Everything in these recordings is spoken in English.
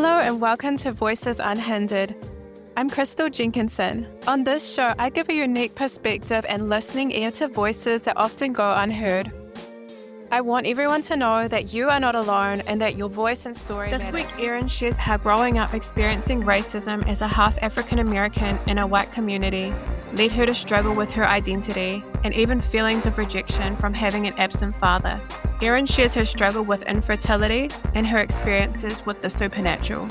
Hello and welcome to Voices Unhindered. I'm Crystal Jenkinson. On this show, I give a unique perspective and listening ear to voices that often go unheard. I want everyone to know that you are not alone and that your voice and story matter. This week, Erin shares how growing up experiencing racism as a half African American in a white community led her to struggle with her identity and even feelings of rejection from having an absent father. Erin shares her struggle with infertility and her experiences with the supernatural.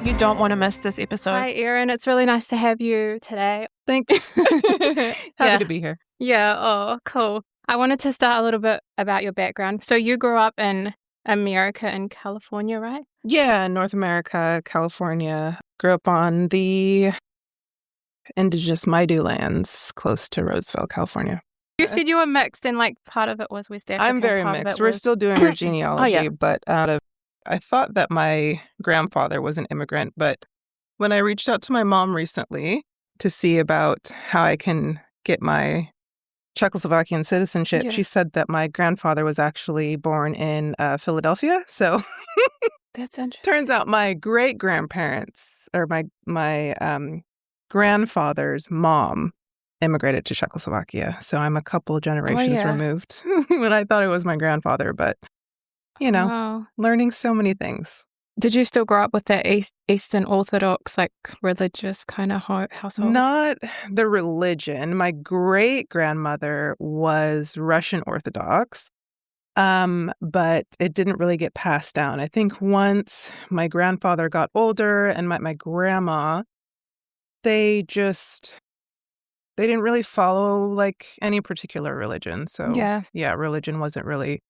You don't want to miss this episode. Hi, Erin. It's really nice to have you today. Thanks. Happy to be here. Yeah. Oh, cool. I wanted to start a little bit about your background. So you grew up in America and California, right? Yeah, North America, California. Grew up on the indigenous Maidu lands close to Roseville, California. You said you were mixed and like part of it was West African. I'm very mixed. We're still doing our genealogy, but I thought that my grandfather was an immigrant, but when I reached out to my mom recently to see about how I can get my Czechoslovakian citizenship, she said that my grandfather was actually born in Philadelphia. So that's interesting. Turns out my great-grandparents, or my grandfather's mom, immigrated to Czechoslovakia. So I'm a couple generations removed when I thought it was my grandfather, but, you know, learning so many things. Did you still grow up with that Eastern Orthodox, like, religious kind of household? Not the religion. My great-grandmother was Russian Orthodox, but it didn't really get passed down. I think once my grandfather got older and my grandma, they didn't really follow, like, any particular religion. So, yeah, religion wasn't really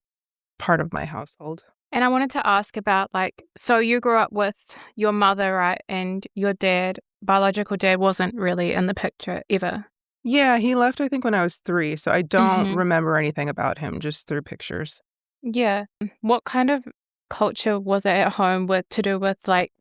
part of my household. And I wanted to ask about, like, so you grew up with your mother, right? And your dad, biological dad, wasn't really in the picture ever. Yeah, he left, I think, when I was 3. So I don't remember anything about him, just through pictures. Yeah. What kind of culture was it at home to do with, like,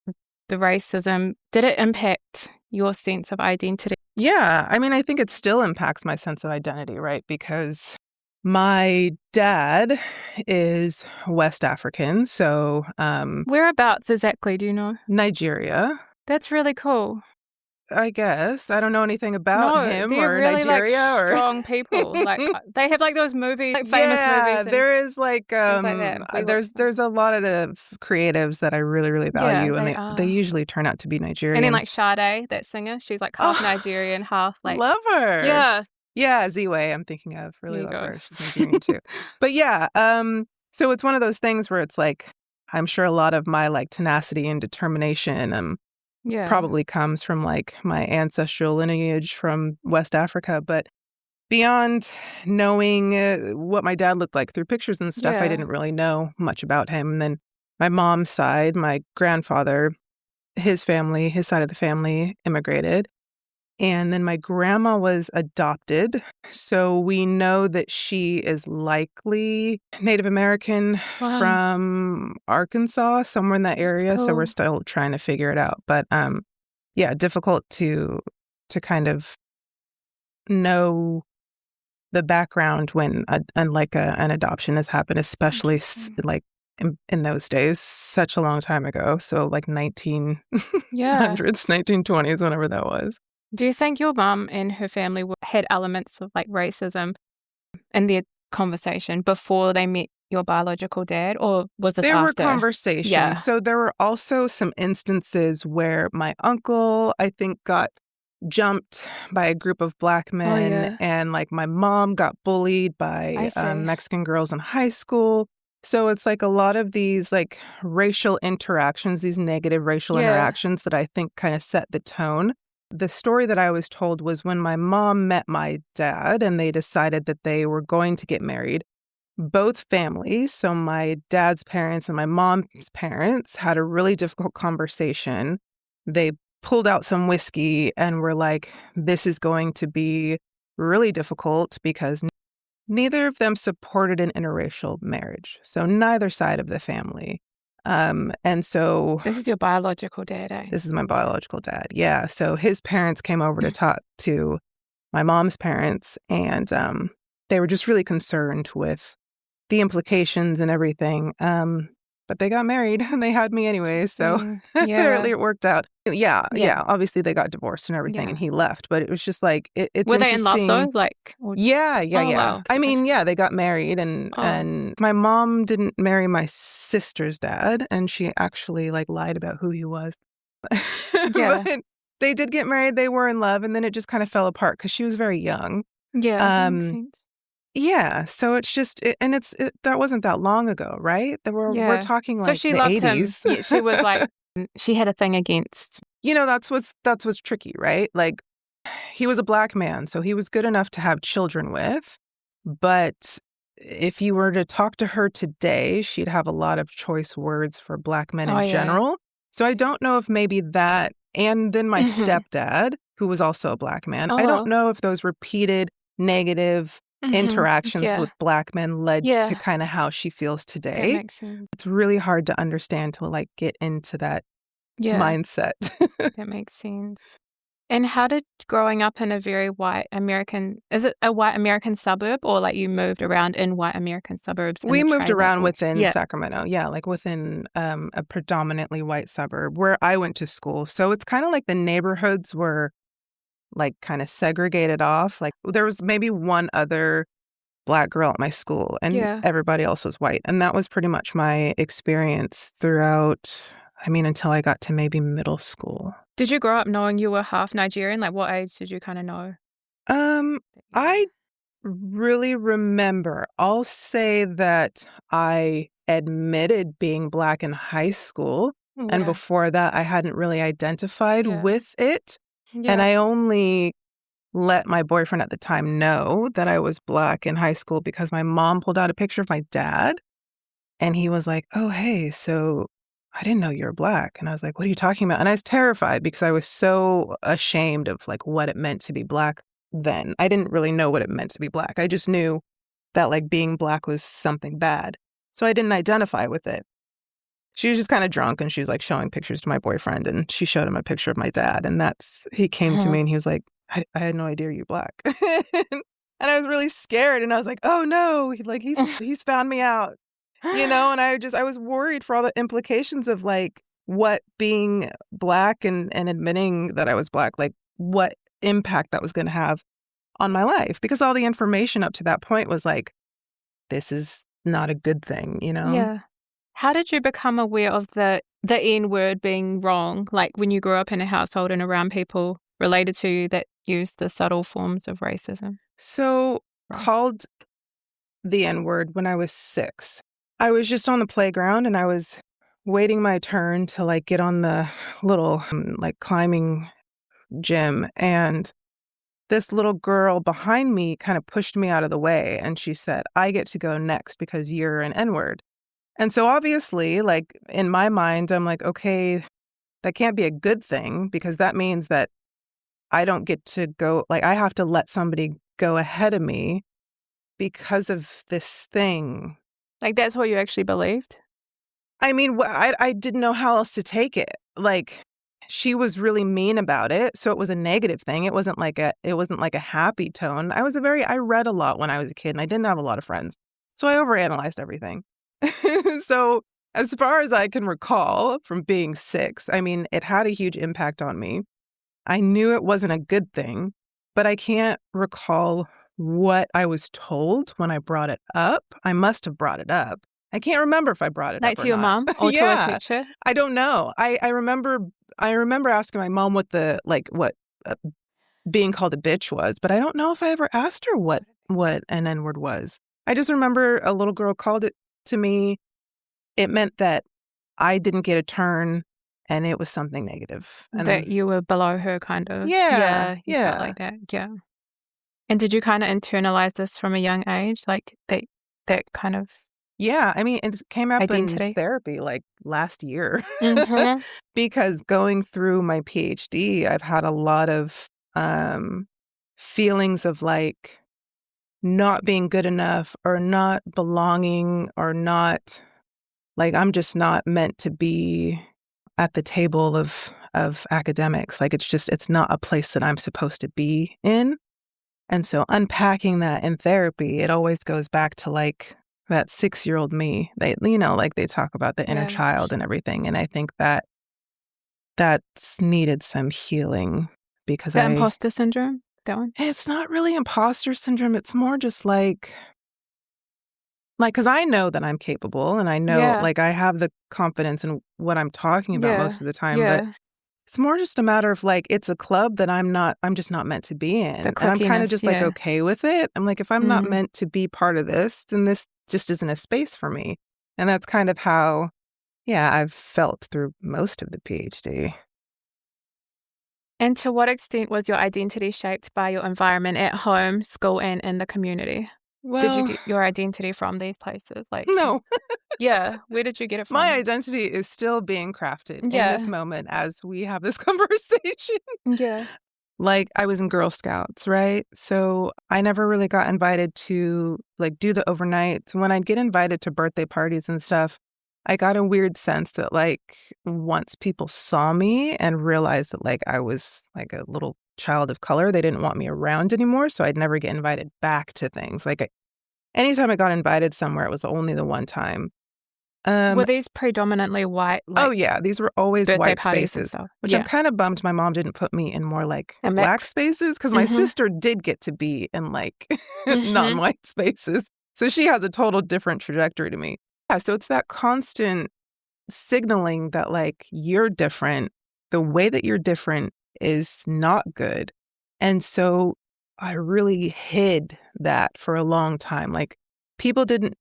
the racism? Did it impact your sense of identity? Yeah. I mean, I think it still impacts my sense of identity, right? Because my dad is West African, so whereabouts exactly, do you know? Nigeria. That's really cool. I guess. I don't know anything about him or really, Nigeria. Like, strong people. Like, they have, like, those movies, like, famous movies. Yeah, there is, like, there's a lot of creatives that I really, really value, and they usually turn out to be Nigerian. And then, like, Sade, that singer, she's, like, half Nigerian, half, like... Love her. Yeah. Yeah, Ziwe, I'm thinking of. Really love her. She's Nigerian, too. But, yeah, so it's one of those things where it's, like, I'm sure a lot of my, like, tenacity and determination probably comes from, like, my ancestral lineage from West Africa. But beyond knowing what my dad looked like through pictures and stuff, I didn't really know much about him. And then my mom's side, my grandfather, his side of the family immigrated. And then my grandma was adopted. So we know that she is likely Native American from Arkansas, somewhere in that area. Cool. So we're still trying to figure it out. But yeah, difficult to kind of know the background when an adoption has happened, especially like in those days, such a long time ago. So like 1900s, 1920s, whenever that was. Do you think your mum and her family had elements of, like, racism in their conversation before they met your biological dad, or was this after? There were conversations. Yeah. So there were also some instances where my uncle, I think, got jumped by a group of Black men, and, like, my mom got bullied by Mexican girls in high school. So it's, like, a lot of these, like, racial interactions, these negative racial interactions that I think kind of set the tone. The story that I was told was when my mom met my dad and they decided that they were going to get married, both families, so my dad's parents and my mom's parents, had a really difficult conversation. They pulled out some whiskey and were like, this is going to be really difficult because neither of them supported an interracial marriage. So neither side of the family. And so... This is your biological dad, eh? This is my biological dad, yeah. So his parents came over to talk to my mom's parents, and they were just really concerned with the implications and everything. but they got married and they had me anyway. So apparently it worked out. Yeah. Obviously they got divorced and everything and he left. But it was just like, it's Were they interesting. in love though? Yeah. Wow. I mean, they got married and my mom didn't marry my sister's dad. And she actually like lied about who he was. But they did get married. They were in love. And then it just kind of fell apart because she was very young. Yeah. That makes sense. Yeah, so it's just, that wasn't that long ago, right? We're talking like she the loved 80s. Him. Yeah, she was like, she had a thing against. That's what's tricky, right? Like, he was a Black man, so he was good enough to have children with. But if you were to talk to her today, she'd have a lot of choice words for Black men in general. So I don't know if maybe that, and then my stepdad, who was also a Black man, I don't know if those repeated negative interactions with Black men led to kind of how she feels today. That makes sense. It's really hard to understand to like get into that mindset. That makes sense. And how did growing up in a very white American, is it a white American suburb or like you moved around in white American suburbs? We moved around within Sacramento. Yeah, like within a predominantly white suburb where I went to school. So it's kind of like the neighborhoods were like kind of segregated off. Like there was maybe one other Black girl at my school and everybody else was white. And that was pretty much my experience throughout, until I got to maybe middle school. Did you grow up knowing you were half Nigerian? Like what age did you kind of know? I really remember. I'll say that I admitted being Black in high school. And before that, I hadn't really identified with it. And I only let my boyfriend at the time know that I was Black in high school because my mom pulled out a picture of my dad. And he was like, oh, hey, so I didn't know you were Black. And I was like, what are you talking about? And I was terrified because I was so ashamed of like what it meant to be Black then. I didn't really know what it meant to be Black. I just knew that like being Black was something bad. So I didn't identify with it. She was just kind of drunk and she was like showing pictures to my boyfriend and she showed him a picture of my dad. And he came to me and he was like, I had no idea you're Black. And I was really scared and I was like, oh no, like he's found me out. And I was worried for all the implications of like what being Black and admitting that I was Black, like what impact that was going to have on my life. Because all the information up to that point was like, this is not a good thing, Yeah. How did you become aware of the N word being wrong? Like when you grew up in a household and around people related to you that used the subtle forms of racism? So called the N word when I was 6. I was just on the playground and I was waiting my turn to like get on the little like climbing gym. And this little girl behind me kind of pushed me out of the way. And she said, I get to go next because you're an N-word. And so obviously, like in my mind, I'm like, okay, that can't be a good thing because that means that I don't get to go, like I have to let somebody go ahead of me because of this thing. Like that's what you actually believed? I mean, I didn't know how else to take it. Like she was really mean about it. So it was a negative thing. It wasn't like a happy tone. I read a lot when I was a kid and I didn't have a lot of friends. So I overanalyzed everything. So as far as I can recall from being 6, I mean, it had a huge impact on me. I knew it wasn't a good thing, but I can't recall what I was told when I brought it up. I must have brought it up. I can't remember if I brought it up or not. Like to your mom or to a teacher? I don't know. I remember asking my mom what being called a bitch was, but I don't know if I ever asked her what an N-word was. I just remember a little girl called it to me. It meant that I didn't get a turn and it was something negative. And that you were below her kind of. Yeah. You felt like that. Yeah. And did you kind of internalize this from a young age? Like that kind of. Yeah. I mean, it came up identity. In therapy like last year Mm-hmm. because going through my PhD, I've had a lot of feelings of like not being good enough or not belonging or not like I'm just not meant to be at the table of academics. Like it's not a place that I'm supposed to be in. And so unpacking that in therapy, it always goes back to like that 6-year-old me. They, like they talk about the inner child and everything. And I think that that's needed some healing because the imposter syndrome, that one? It's not really imposter syndrome. It's more just like, because I know that I'm capable and I know, like, I have the confidence in what I'm talking about most of the time, but it's more just a matter of, like, it's a club that I'm just not meant to be in. And I'm kind of just, like, okay with it. I'm like, if I'm not meant to be part of this, then this just isn't a space for me. And that's kind of how, I've felt through most of the PhD. And to what extent was your identity shaped by your environment at home, school, and in the community? Well, did you get your identity from these places? Like, no. Where did you get it from? My identity is still being crafted in this moment as we have this conversation. Yeah. Like, I was in Girl Scouts, right? So I never really got invited to, like, do the overnights. When I'd get invited to birthday parties and stuff, I got a weird sense that, like, once people saw me and realized that, like, I was, like, a little child of color, they didn't want me around anymore, so I'd never get invited back to things. Like, anytime I got invited somewhere, it was only the one time. Were these predominantly white? Oh, yeah. These were always white spaces, which I'm kind of bummed my mom didn't put me in more, like, black spaces, because my sister did get to be in, like, non-white spaces. So she has a total different trajectory to me. Yeah, so it's that constant signaling that, like, you're different. The way that you're different is not good. And so I really hid that for a long time. Like, people didn't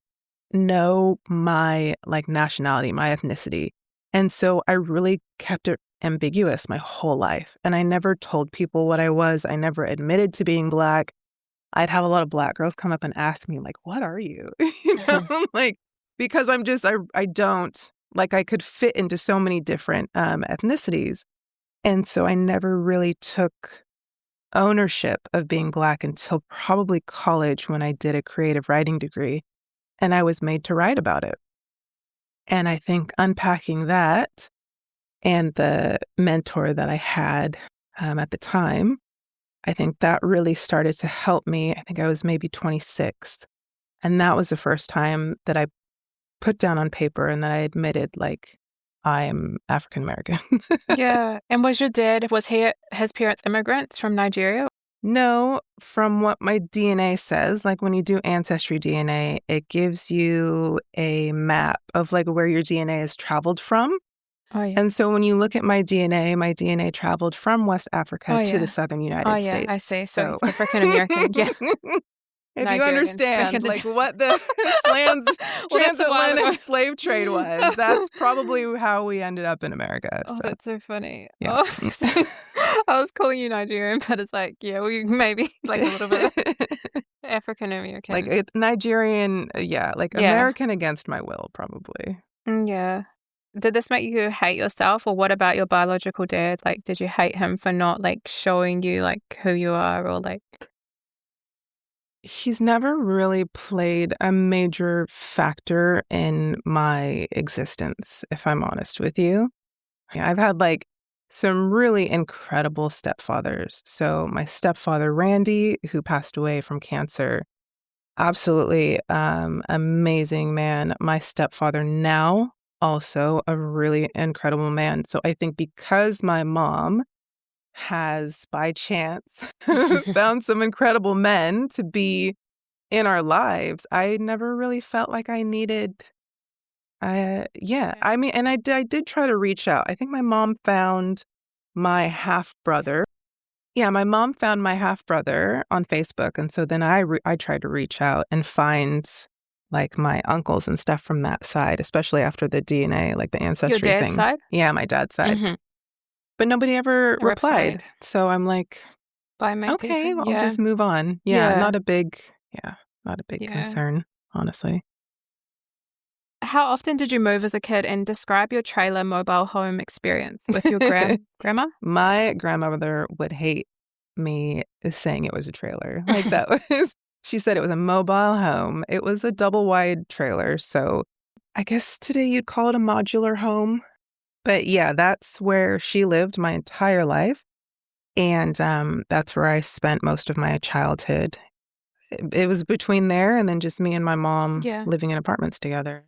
know my, like, nationality, my ethnicity. And so I really kept it ambiguous my whole life. And I never told people what I was. I never admitted to being Black. I'd have a lot of Black girls come up and ask me, like, what are you? Like, because I'm just, I don't, like, I could fit into so many different ethnicities. And so I never really took ownership of being Black until probably college, when I did a creative writing degree and I was made to write about it. And I think unpacking that and the mentor that I had at the time, I think that really started to help me. I think I was maybe 26. And that was the first time that I put down on paper and that I admitted, like, I am African American. Yeah. And was his parents immigrants from Nigeria? No, from what my DNA says, like, when you do ancestry DNA, it gives you a map of, like, where your DNA has traveled from. Oh, yeah. And so when you look at my DNA traveled from West Africa to the southern United States. I see. So it's African American. Yeah. If Nigerian. You understand, like, what the transatlantic slave trade was, that's probably how we ended up in America. Oh, that's so funny. Yeah. I was calling you Nigerian, but it's like, we maybe, like, a little bit African American. Like, Nigerian, American against my will, probably. Yeah. Did this make you hate yourself, or what about your biological dad? Like, did you hate him for not, like, showing you, like, who you are, or, like... He's never really played a major factor in my existence, if I'm honest with you. I've had, like, some really incredible stepfathers. So my stepfather, Randy, who passed away from cancer, absolutely amazing man. My stepfather now, also a really incredible man. So I think because my mom has, by chance, found some incredible men to be in our lives, I never really felt like I needed... I mean, and I did try to reach out. I think my mom found my half-brother. Yeah, my mom found my half-brother on Facebook, and so then I tried to reach out and find, like, my uncles and stuff from that side, especially after the DNA, like the ancestry thing. Your dad's side? Yeah, my dad's side. Mm-hmm. But nobody ever replied. So I'm like, okay, I'll just move on. Yeah, not a big concern, honestly. How often did you move as a kid, and describe your trailer mobile home experience with your grandma? My grandmother would hate me saying it was a trailer. Like, she said it was a mobile home. It was a double wide trailer. So I guess today you'd call it a modular home. But yeah, that's where she lived my entire life. And that's where I spent most of my childhood. it was between there and then just me and my mom living in apartments together.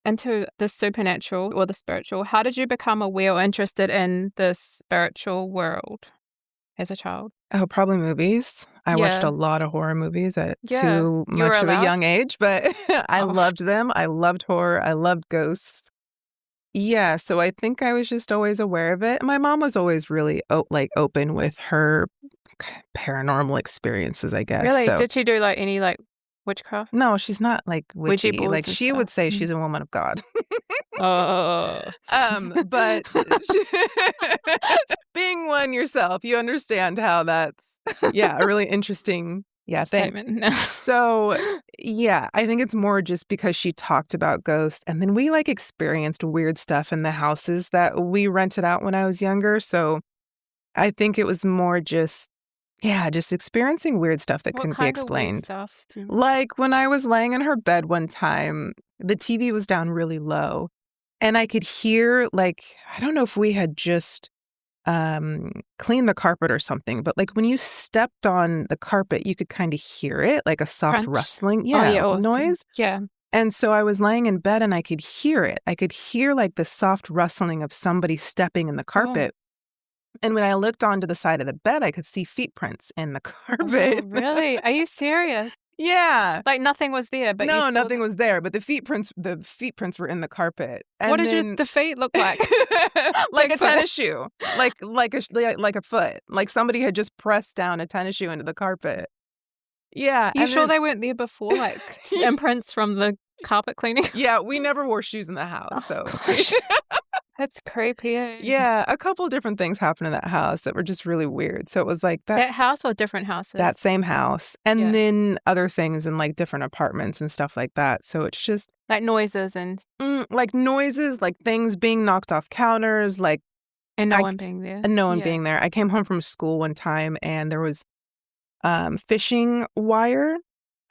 Into the supernatural or the spiritual, how did you become aware or interested in the spiritual world as a child? Oh, probably movies. I watched a lot of horror movies at too much of a young age, but I loved them. I loved horror. I loved ghosts. Yeah, so I think I was just always aware of it. My mom was always really open with her paranormal experiences, I guess. Really? So. Did she do like any like witchcraft? No, she's not like witchy. Like she would say she's a woman of God. Oh. But being one yourself, you understand how that's a really interesting statement. Thing. So I think it's more just because she talked about ghosts, and then we like experienced weird stuff in the houses that we rented out when I was younger. So I think it was more just experiencing weird stuff that couldn't be explained. What kind of weird stuff? Like when I was laying in her bed one time, the TV was down really low, and I could hear, like, I don't know if we had just cleaned the carpet or something, but like when you stepped on the carpet, you could kind of hear it, like a soft rustling noise. Yeah. And so I was laying in bed and I could hear it. I could hear like the soft rustling of somebody stepping in the carpet. And when I looked onto the side of the bed, I could see feet prints in the carpet. Oh, really? Are you serious? Yeah. Like nothing was there, but no, nothing was there. But the feet prints were in the carpet. And what did the feet look like? Like a tennis shoe, like a foot. Like somebody had just pressed down a tennis shoe into the carpet. Yeah. You sure they weren't there before? Like imprints from the carpet cleaning? Yeah, we never wore shoes in the house, so. That's creepy. Yeah, a couple of different things happened in that house that were just really weird. So it was like that house or different houses? That same house. And then other things in like different apartments and stuff like that. So it's just like noises and like noises, like things being knocked off counters, like and no one being there. And no one being there. I came home from school one time and there was fishing wire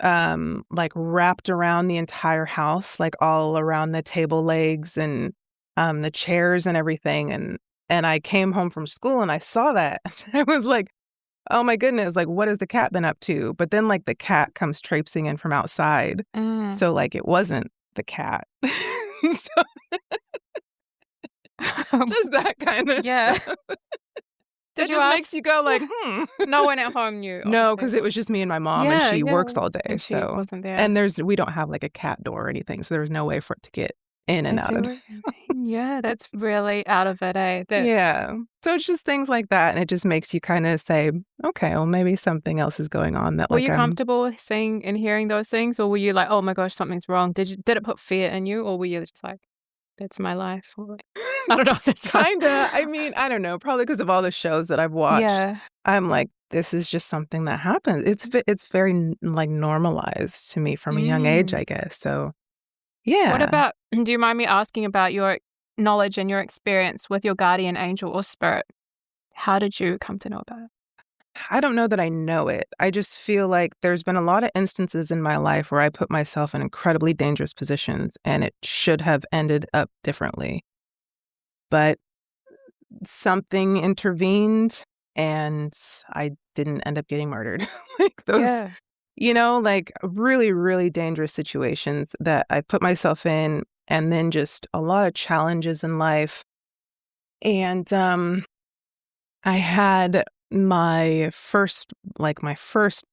like wrapped around the entire house, like all around the table legs and the chairs and everything. And I came home from school and I saw that. I was like, oh my goodness, like what has the cat been up to? But then like the cat comes traipsing in from outside. So like it wasn't the cat. So just that kind of stuff. It just makes you go like, No one at home knew. Obviously. No, because it was just me and my mom, and she works all day. And she wasn't there. And we don't have like a cat door or anything, so there was no way for it to get in and out of it. Yeah, that's really out of it, eh? Yeah. So it's just things like that, and it just makes you kind of say, okay, well, maybe something else is going on. That were you comfortable seeing and hearing those things, or were you like, oh my gosh, something's wrong? Did it put fear in you, or were you just like, that's my life? Or, I don't know. That's kinda. I mean, I don't know. Probably because of all the shows that I've watched. Yeah. I'm like, this is just something that happens. It's very like normalized to me from a young age, I guess. So, yeah. What about? Do you mind me asking about your knowledge and your experience with your guardian angel or spirit? How did you come to know about it? I don't know that I know it. I just feel like there's been a lot of instances in my life where I put myself in incredibly dangerous positions and it should have ended up differently. But something intervened and I didn't end up getting murdered. Like those, like really, really dangerous situations that I put myself in, and then just a lot of challenges in life. And I had my first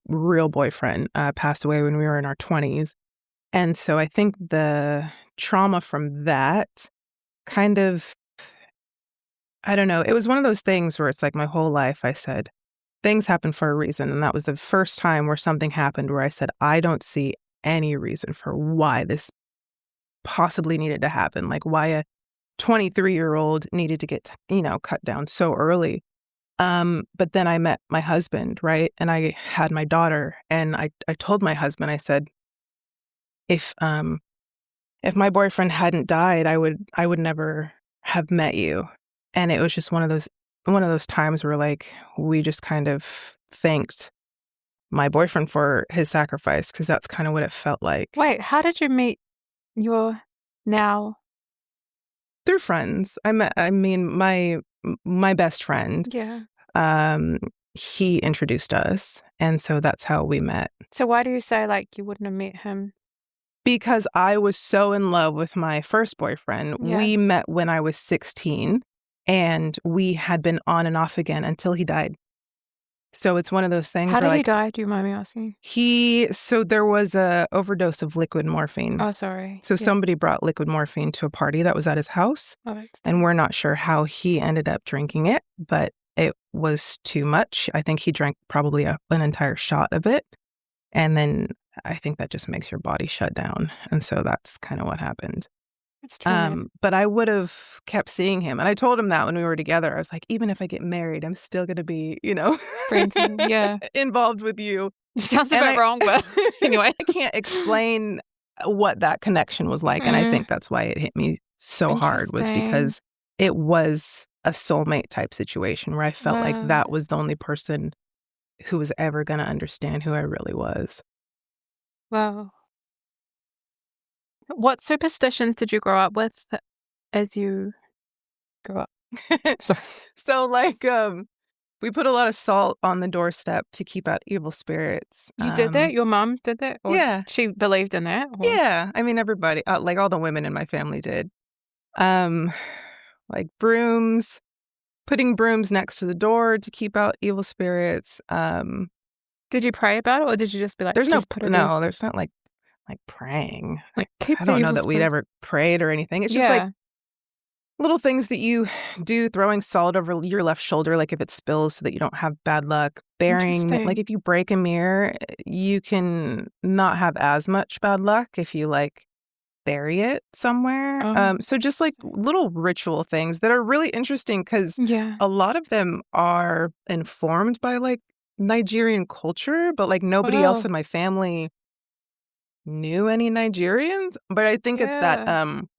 real boyfriend passed away when we were in our 20s. And so I think the trauma from that kind of, I don't know, it was one of those things where it's like my whole life I said, things happen for a reason. And that was the first time where something happened where I said, I don't see any reason for why this possibly needed to happen. Like why a 23-year-old needed to get, cut down so early. But then I met my husband, right? And I had my daughter, and I told my husband, I said, if my boyfriend hadn't died, I would never have met you. And it was just one of those times where like we just kind of thanked my boyfriend for his sacrifice, because that's kind of what it felt like. Wait, how did you meet your now? Through friends. My best friend. Yeah. he introduced us. And so that's how we met. So why do you say like you wouldn't have met him? Because I was so in love with my first boyfriend. Yeah. We met when I was 16, and we had been on and off again until he died. So it's one of those things. How did he die? Do you mind me asking? So there was a overdose of liquid morphine. Oh, sorry. So somebody brought liquid morphine to a party that was at his house. And we're not sure how he ended up drinking it, but it was too much. I think he drank probably an entire shot of it. And then I think that just makes your body shut down. And so that's kind of what happened. That's true. But I would have kept seeing him. And I told him that when we were together. I was like, even if I get married, I'm still going to be, friends, yeah, involved with you. Sounds a bit wrong, but anyway. I can't explain what that connection was like. And I think that's why it hit me so hard, was because it was a soulmate type situation where I felt like that was the only person who was ever going to understand who I really was. Wow. What superstitions did you grow up with as you grew up? So like, we put a lot of salt on the doorstep to keep out evil spirits. You did that? Your mom did that? Or yeah. She believed in that? Or? Yeah. I mean, everybody, like all the women in my family did. Like brooms, putting brooms next to the door to keep out evil spirits. Did you pray about it, or did you just be like, there's there's not like praying. Like, I don't know that we'd ever prayed or anything. It's just like little things that you do, throwing salt over your left shoulder, like if it spills, so that you don't have bad luck. Bearing, like if you break a mirror, you can not have as much bad luck if you like bury it somewhere. So just like little ritual things that are really interesting, because a lot of them are informed by like Nigerian culture, but like nobody else in my family knew any Nigerians. But I think it's that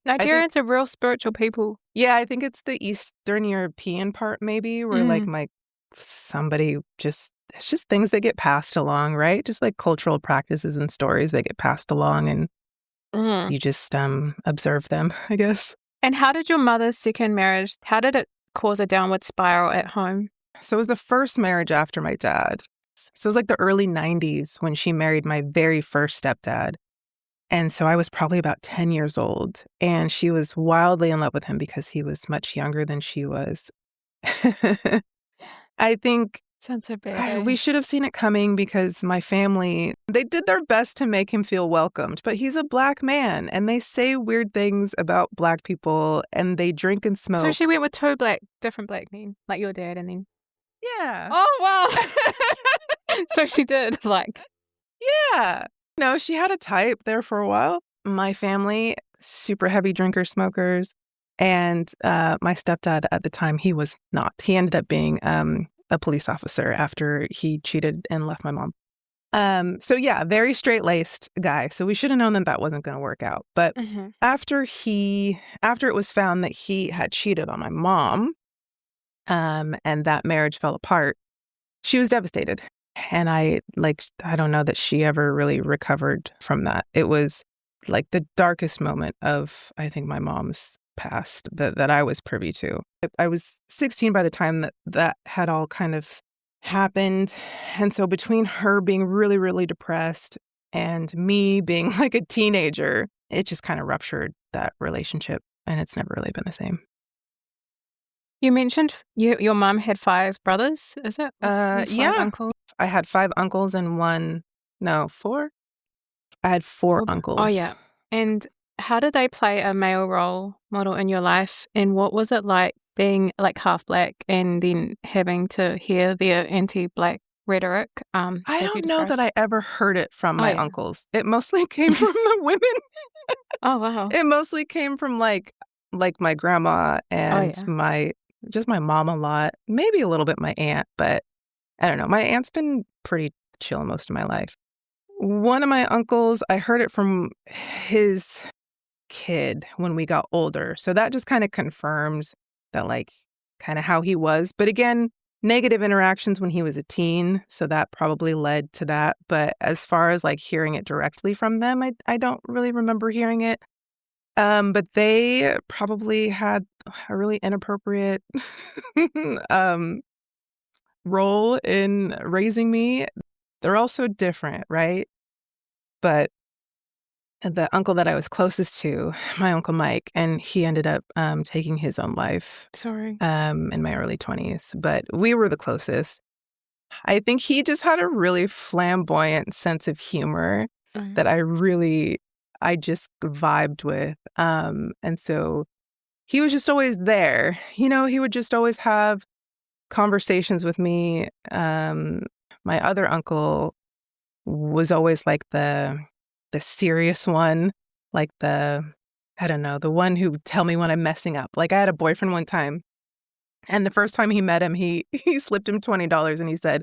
Nigerians are real spiritual people. Yeah, I think it's the Eastern European part maybe, where like it's just things that get passed along, right? Just like cultural practices and stories that get passed along, and you just observe them, I guess. And how did your mother's second marriage, how did it cause a downward spiral at home? So it was the first marriage after my dad. So it was like the early 90s when she married my very first stepdad. And so I was probably about 10 years old, and she was wildly in love with him because he was much younger than she was. I think sounds so bad. We should have seen it coming, because my family, they did their best to make him feel welcomed, but he's a Black man and they say weird things about Black people, and they drink and smoke. So she went with two different Black men, like your dad, and then... Yeah. Oh, wow. So she did, like... Yeah. No, she had a type there for a while. My family, super heavy drinkers, smokers. And my stepdad at the time, he was not. He ended up being a police officer after he cheated and left my mom. So yeah, very straight-laced guy. So we should have known that wasn't going to work out. But after it was found that he had cheated on my mom, and that marriage fell apart, she was devastated. And I don't know that she ever really recovered from that. It was like the darkest moment of, I think, my mom's past that I was privy to. I was 16 by the time that had all kind of happened. And so between her being really, really depressed and me being like a teenager, it just kind of ruptured that relationship. And it's never really been the same. You mentioned your mom had 5 brothers, is it? 5 uncles? I had 5 uncles and 4. I had 4 uncles. Oh, yeah. And how did they play a male role model in your life? And what was it like being like half Black and then having to hear their anti-Black rhetoric? I don't know that I ever heard it from my uncles. It mostly came from the women. Oh, wow. It mostly came from like my grandma and my mom a lot. Maybe a little bit my aunt, but I don't know. My aunt's been pretty chill most of my life. One of my uncles, I heard it from his kid when we got older. So that just kind of confirms that, like, kind of how he was. But again, negative interactions when he was a teen. So that probably led to that. But as far as like hearing it directly from them, I don't really remember hearing it. But they probably had a really inappropriate role in raising me. They're also different, right? But the uncle that I was closest to, my Uncle Mike, and he ended up taking his own life. Sorry. In my early 20s. But we were the closest. I think he just had a really flamboyant sense of humor that I just vibed with. And so he was just always there. You know, he would just always have conversations with me. My other uncle was always like the serious one, like I don't know, the one who would tell me when I'm messing up. Like I had a boyfriend one time, and the first time he met him, he slipped him $20 and he said,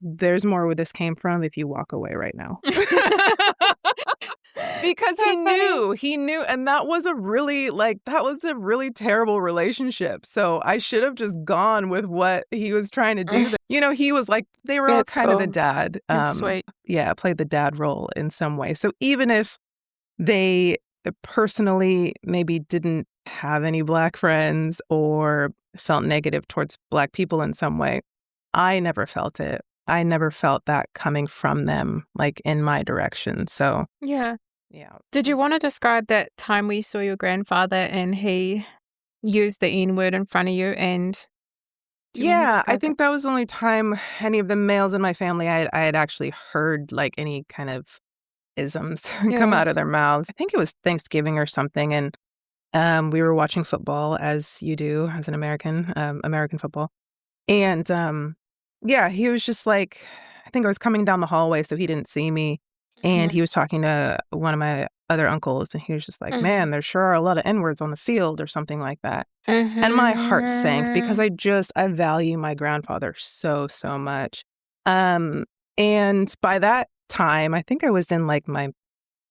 there's more where this came from if you walk away right now. Because he knew, and that was a really terrible relationship. So I should have just gone with what he was trying to do. You know, he was like, they were all kind of the dad. Sweet. Yeah, played the dad role in some way. So even if they personally maybe didn't have any Black friends or felt negative towards Black people in some way, I never felt it. I never felt that coming from them, like in my direction. So yeah. Did you want to describe that time where you saw your grandfather and he used the N-word in front of you? And yeah, I think that was the only time any of the males in my family I had actually heard like any kind of isms come out of their mouths. I think it was Thanksgiving or something, and we were watching football, as you do as an American football. And yeah, he was just like, I think I was coming down the hallway, so he didn't see me. And he was talking to one of my other uncles, and he was just like, man, there sure are a lot of N-words on the field or something like that. And my heart sank because I value my grandfather so, so much. And by that time, I think I was in like my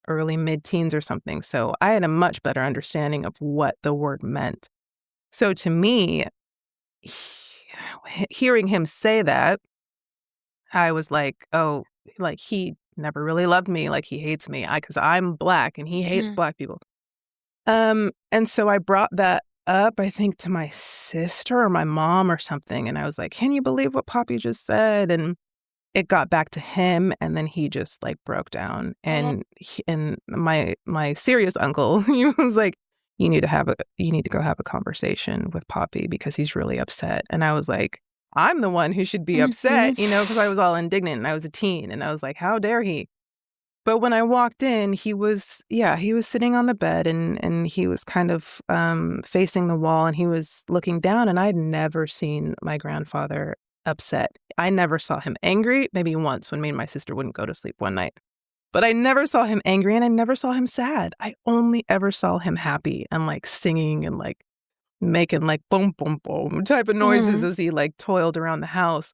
early mid-teens or something. So I had a much better understanding of what the word meant. So to me, hearing him say that, I was like, oh, like he never really loved me, like he hates me because I'm Black and he hates Black people. And so I brought that up, I think, to my sister or my mom or something, and I was like, can you believe what Poppy just said? And it got back to him, and then he just like broke down. And my serious uncle, he was like, you need to go have a conversation with Poppy because he's really upset. And I was like, I'm the one who should be upset, you know, because I was all indignant and I was a teen, and I was like, how dare he? But when I walked in, he was sitting on the bed, and he was kind of facing the wall, and he was looking down, and I'd never seen my grandfather upset. I never saw him angry, maybe once when me and my sister wouldn't go to sleep one night. But I never saw him angry, and I never saw him sad. I only ever saw him happy and like singing and like making like boom, boom, boom type of noises as he like toiled around the house.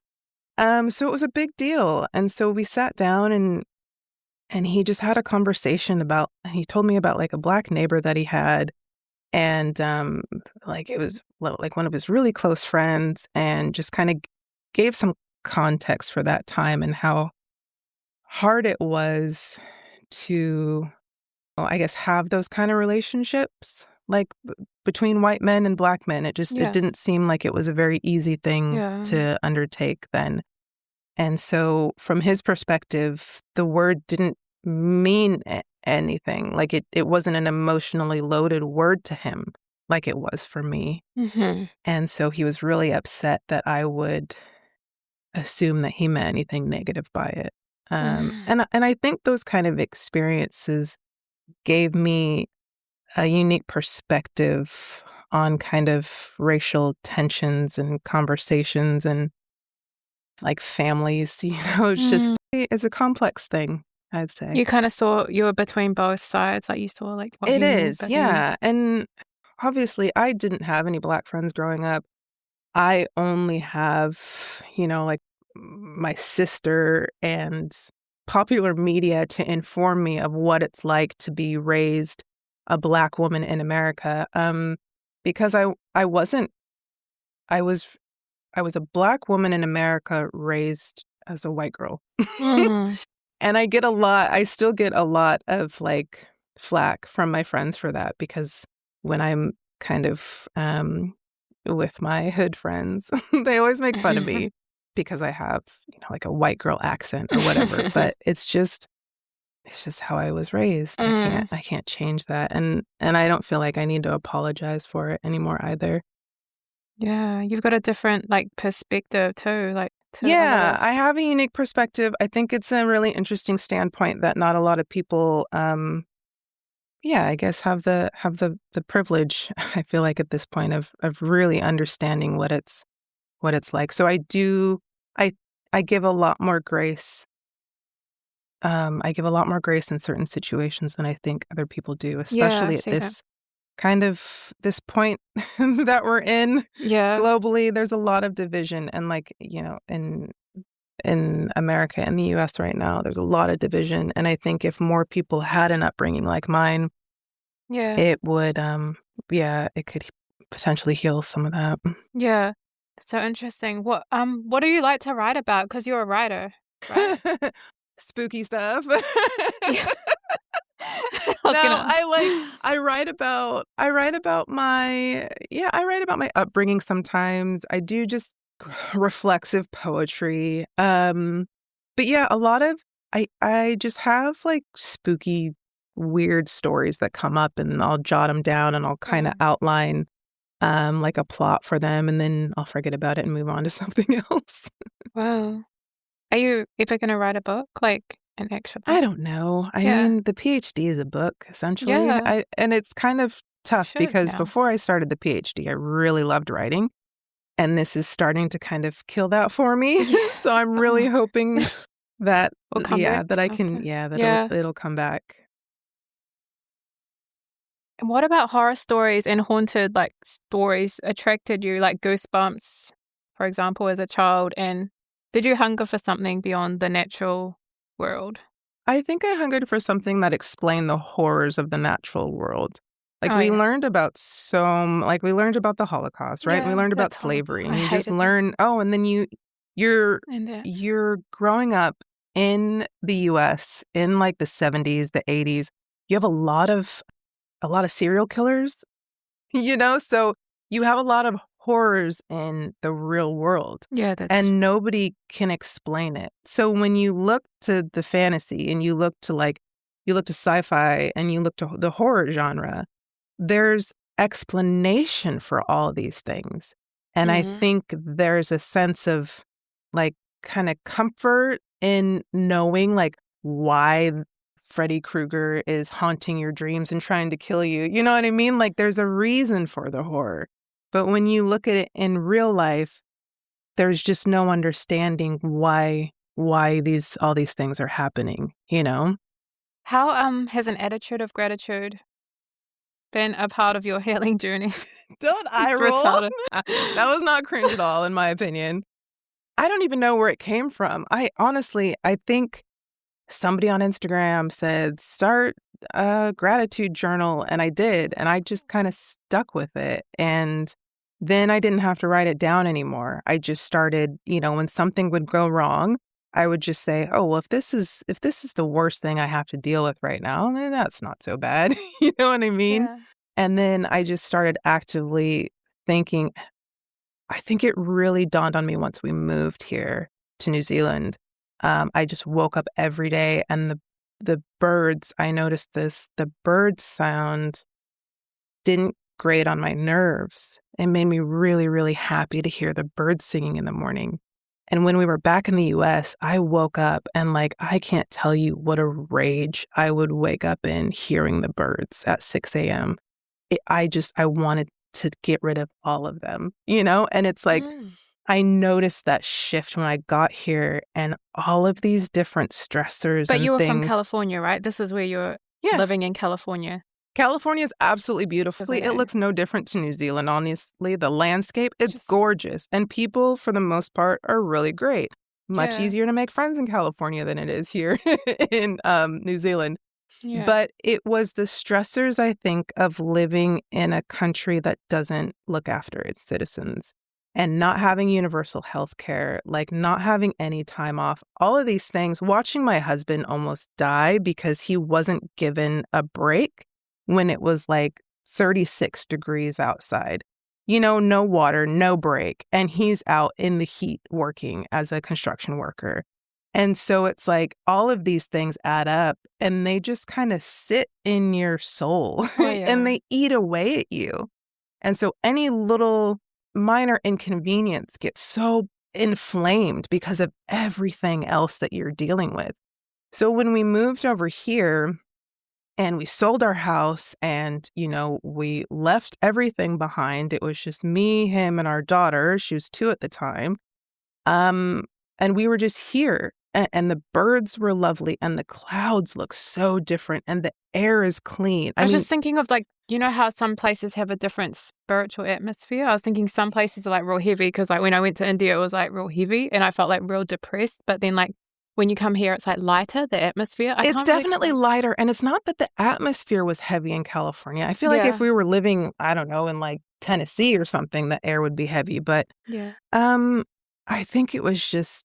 So it was a big deal. And so we sat down, and he just had a conversation he told me about like a Black neighbor that he had. And like it was like one of his really close friends, and just kind of gave some context for that time and how hard it was to, I guess, have those kind of relationships, like between white men and Black men. It didn't seem like it was a very easy thing to undertake then. And so from his perspective, the word didn't mean anything. Like it wasn't an emotionally loaded word to him like it was for me. And so he was really upset that I would assume that he meant anything negative by it. And I think those kind of experiences gave me a unique perspective on kind of racial tensions and conversations and like families, you know. It's a complex thing, I'd say. You kind of saw you were between both sides, like you saw like what it is, yeah. And obviously I didn't have any Black friends growing up. I only have, you know, like my sister and popular media to inform me of what it's like to be raised a Black woman in America. Because I was a Black woman in America raised as a white girl. And I still get a lot of like flack from my friends for that, because when I'm kind of with my hood friends. They always make fun of me because I have, like a white girl accent or whatever. But it's just how I was raised. I can't change that. And I don't feel like I need to apologize for it anymore either. Yeah, you've got a different perspective too, Yeah, I have a unique perspective. I think it's a really interesting standpoint that not a lot of people I guess have the privilege, I feel like at this point of really understanding what it's like. So I give a lot more grace. I give a lot more grace in certain situations than I think other people do, especially at this this point that we're in. Yeah. Globally, there's a lot of division, and in America and the US right now, there's a lot of division. And I think if more people had an upbringing like mine, it would, it could potentially heal some of that. Yeah. That's so interesting. What do you like to write about? Because you're a writer, right? Spooky stuff. Yeah. I write about my upbringing sometimes. I do just reflexive poetry. But yeah, a lot of I just have spooky, weird stories that come up, and I'll jot them down, and I'll kind of outline a plot for them, and then I'll forget about it and move on to something else. Wow. Are you ever going to write a book, an actual book? I don't know. I mean, the PhD is a book, essentially. Yeah. And it's kind of tough because before I started the PhD, I really loved writing. And this is starting to kind of kill that for me. Yeah. So I'm really hoping that, that I can, it'll come back. And what about horror stories and haunted stories attracted you, like Goosebumps, for example, as a child? And did you hunger for something beyond the natural world? I think I hungered for something that explained the horrors of the natural world. We learned about we learned about the Holocaust, right? Yeah, we learned about slavery, and you just hated learn. Oh, and then you're growing up in the U.S. in the 70s, the 80s. You have a lot of serial killers, so you have a lot of horrors in the real world. Yeah, and nobody can explain it. So when you look to the fantasy, and you look to sci-fi, and you look to the horror genre, there's explanation for all of these things. And I think there's a sense of kind of comfort in knowing why Freddy Krueger is haunting your dreams and trying to kill you. You know what I mean? There's a reason for the horror. But when you look at it in real life, there's just no understanding why all these things are happening, How has an attitude of gratitude been a part of your healing journey? Don't eye roll. That was not cringe at all, in my opinion. I don't even know where it came from. I think somebody on Instagram said, start a gratitude journal, and I did, and I just kind of stuck with it. And then I didn't have to write it down anymore. I just started, when something would go wrong, I would just say, oh, well, if this is the worst thing I have to deal with right now, then that's not so bad. You know what I mean? Yeah. And then I just started actively thinking. I think it really dawned on me once we moved here to New Zealand. I just woke up every day, and the birds, I noticed this, the bird sound didn't grate on my nerves. It made me really, really happy to hear the birds singing in the morning. And when we were back in the US, I woke up and I can't tell you what a rage I would wake up in hearing the birds at 6 a.m. I wanted to get rid of all of them, And it's I noticed that shift when I got here, and all of these different stressors. But you were from California, right? This is where you're living in California. California is absolutely beautiful. It looks no different to New Zealand, honestly. The landscape, it's gorgeous. And people, for the most part, are really great. Much easier to make friends in California than it is here in New Zealand. Yeah. But it was the stressors, I think, of living in a country that doesn't look after its citizens, and not having universal health care, not having any time off, all of these things, watching my husband almost die because he wasn't given a break when it was 36 degrees outside. no water, no break. And he's out in the heat working as a construction worker. And so it's like all of these things add up and they just kind of sit in your soul and they eat away at you. And so any little minor inconvenience gets so inflamed because of everything else that you're dealing with. So when we moved over here and we sold our house and, we left everything behind, it was just me, him, and our daughter. She was 2 at the time. And we were just here. And the birds were lovely and the clouds look so different and the air is clean. I was just thinking of how some places have a different spiritual atmosphere. I was thinking some places are like real heavy because when I went to India, it was like real heavy and I felt like real depressed. But then when you come here, it's like lighter, the atmosphere. It's definitely lighter. And it's not that the atmosphere was heavy in California. I feel like if we were living, I don't know, in like Tennessee or something, the air would be heavy. But I think it was just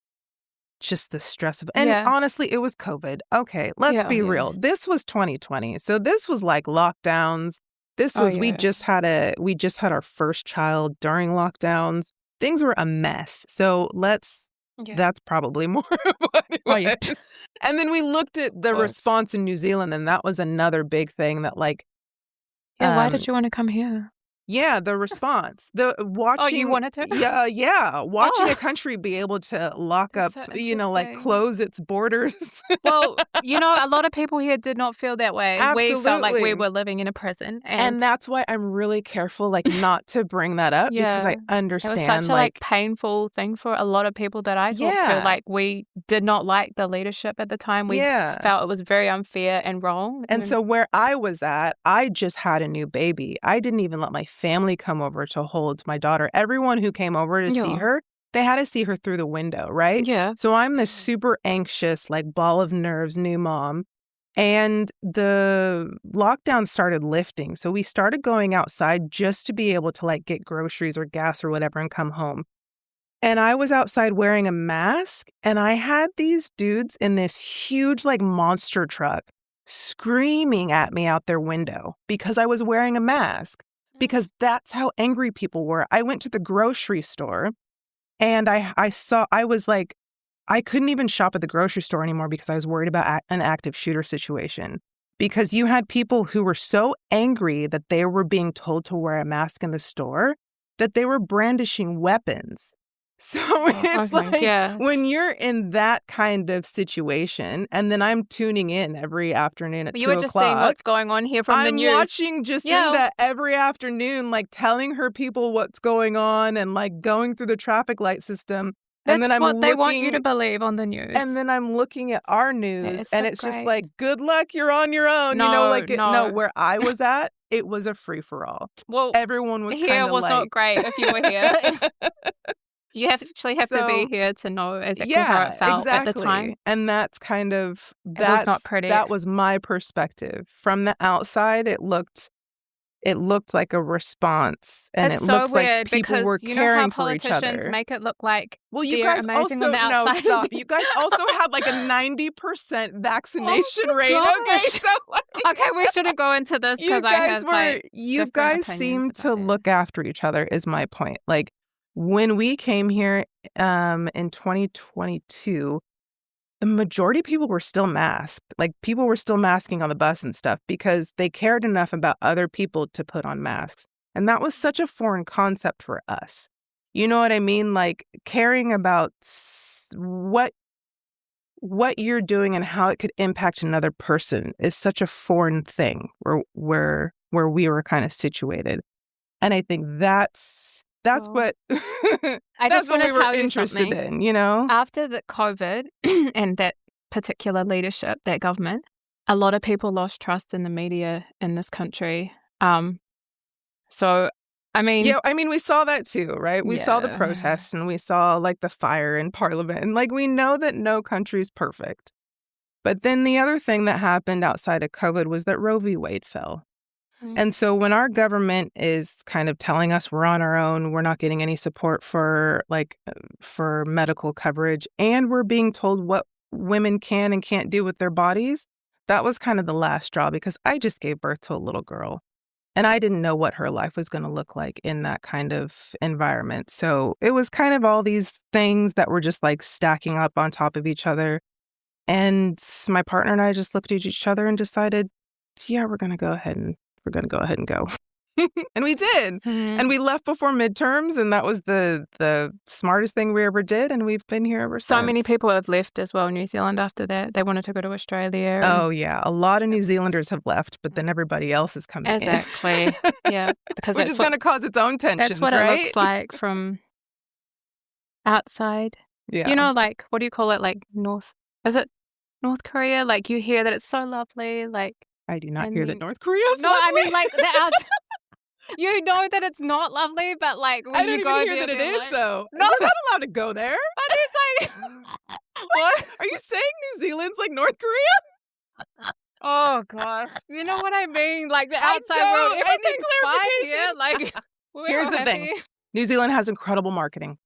the stress of it. And honestly, it was COVID. Okay, let's be real. This was 2020. So this was like lockdowns. This was we just had our first child during lockdowns. Things were a mess. So that's probably more of what it was. And then we looked at the response in New Zealand, and that was another big thing that why did you want to come here? Yeah, the response. The watching. Oh, you wanted to? Yeah. Watching a country be able to lock up, close its borders. Well, a lot of people here did not feel that way. Absolutely. We felt like we were living in a prison. And that's why I'm really careful, not to bring that up because I understand. It was such a painful thing for a lot of people that I talked to. We did not like the leadership at the time. We felt it was very unfair and wrong. And so where I was at, I just had a new baby. I didn't even let my family come over to hold my daughter. Everyone who came over to see her, they had to see her through the window, right? Yeah. So I'm this super anxious, ball of nerves new mom. And the lockdown started lifting. So we started going outside just to be able to get groceries or gas or whatever and come home. And I was outside wearing a mask and I had these dudes in this huge monster truck screaming at me out their window because I was wearing a mask. Because that's how angry people were. I went to the grocery store and I couldn't even shop at the grocery store anymore because I was worried about an active shooter situation. Because you had people who were so angry that they were being told to wear a mask in the store that they were brandishing weapons. So it's when you're in that kind of situation, and then I'm tuning in every afternoon at 2 o'clock. You were just seeing what's going on here from the news. I'm watching Jacinda every afternoon, telling her people what's going on and going through the traffic light system. That's what they want you to believe on the news. And then I'm looking at our news, and it's just good luck, you're on your own. No, no, where I was at, it was a free-for-all. Well, everyone was here was not great if you were here. You actually have to be here to know exactly how it felt at the time. And that's kind of, it was not pretty. That was my perspective. From the outside, it looked like a response. And it's it so looks weird like people because were caring for each other. Politicians make it look like you guys amazing also, on the outside. No, stop. You guys also had a 90% vaccination rate. Okay, so okay, we shouldn't go into this because I have you guys seem to look after each other is my point. When we came here in 2022, the majority of people were still masked. People were still masking on the bus and stuff because they cared enough about other people to put on masks. And that was such a foreign concept for us. You know what I mean? Caring about what you're doing and how it could impact another person is such a foreign thing where we were kind of situated. And I think that's what that's what we were interested in, After the COVID and that particular leadership, that government, a lot of people lost trust in the media in this country. So, we saw that too, right? We saw the protests and we saw the fire in Parliament, and we know that no country's perfect. But then the other thing that happened outside of COVID was that Roe v. Wade fell. And so when our government is kind of telling us we're on our own, we're not getting any support for medical coverage, and we're being told what women can and can't do with their bodies, that was kind of the last straw because I just gave birth to a little girl. And I didn't know what her life was going to look like in that kind of environment. So it was kind of all these things that were just like stacking up on top of each other. And my partner and I just looked at each other and decided, yeah, we're going to go ahead and go. And we did. Mm-hmm. And we left before midterms, and that was the smartest thing we ever did, and we've been here ever since. So many people have left as well, New Zealand, after that. They wanted to go to Australia. Oh, yeah. A lot of New Zealanders have left, but then everybody else is coming in. Exactly. Yeah. Because Which is going to cause its own tensions, that's what right? it looks like from outside. Yeah. You know, like, what do you call it? Like, is it North Korea? Like, you hear that it's so lovely, like... I do not hear that North Korea is lovely. I mean, like, you know that it's not lovely, but like when I don't you go even hear there, that it is, like, though. No, I'm not allowed to go there. But it's like, what? Are you saying New Zealand's like North Korea? Oh gosh, you know what I mean? Like the outside world, everything's fine here. Like, here's the thing: New Zealand has incredible marketing.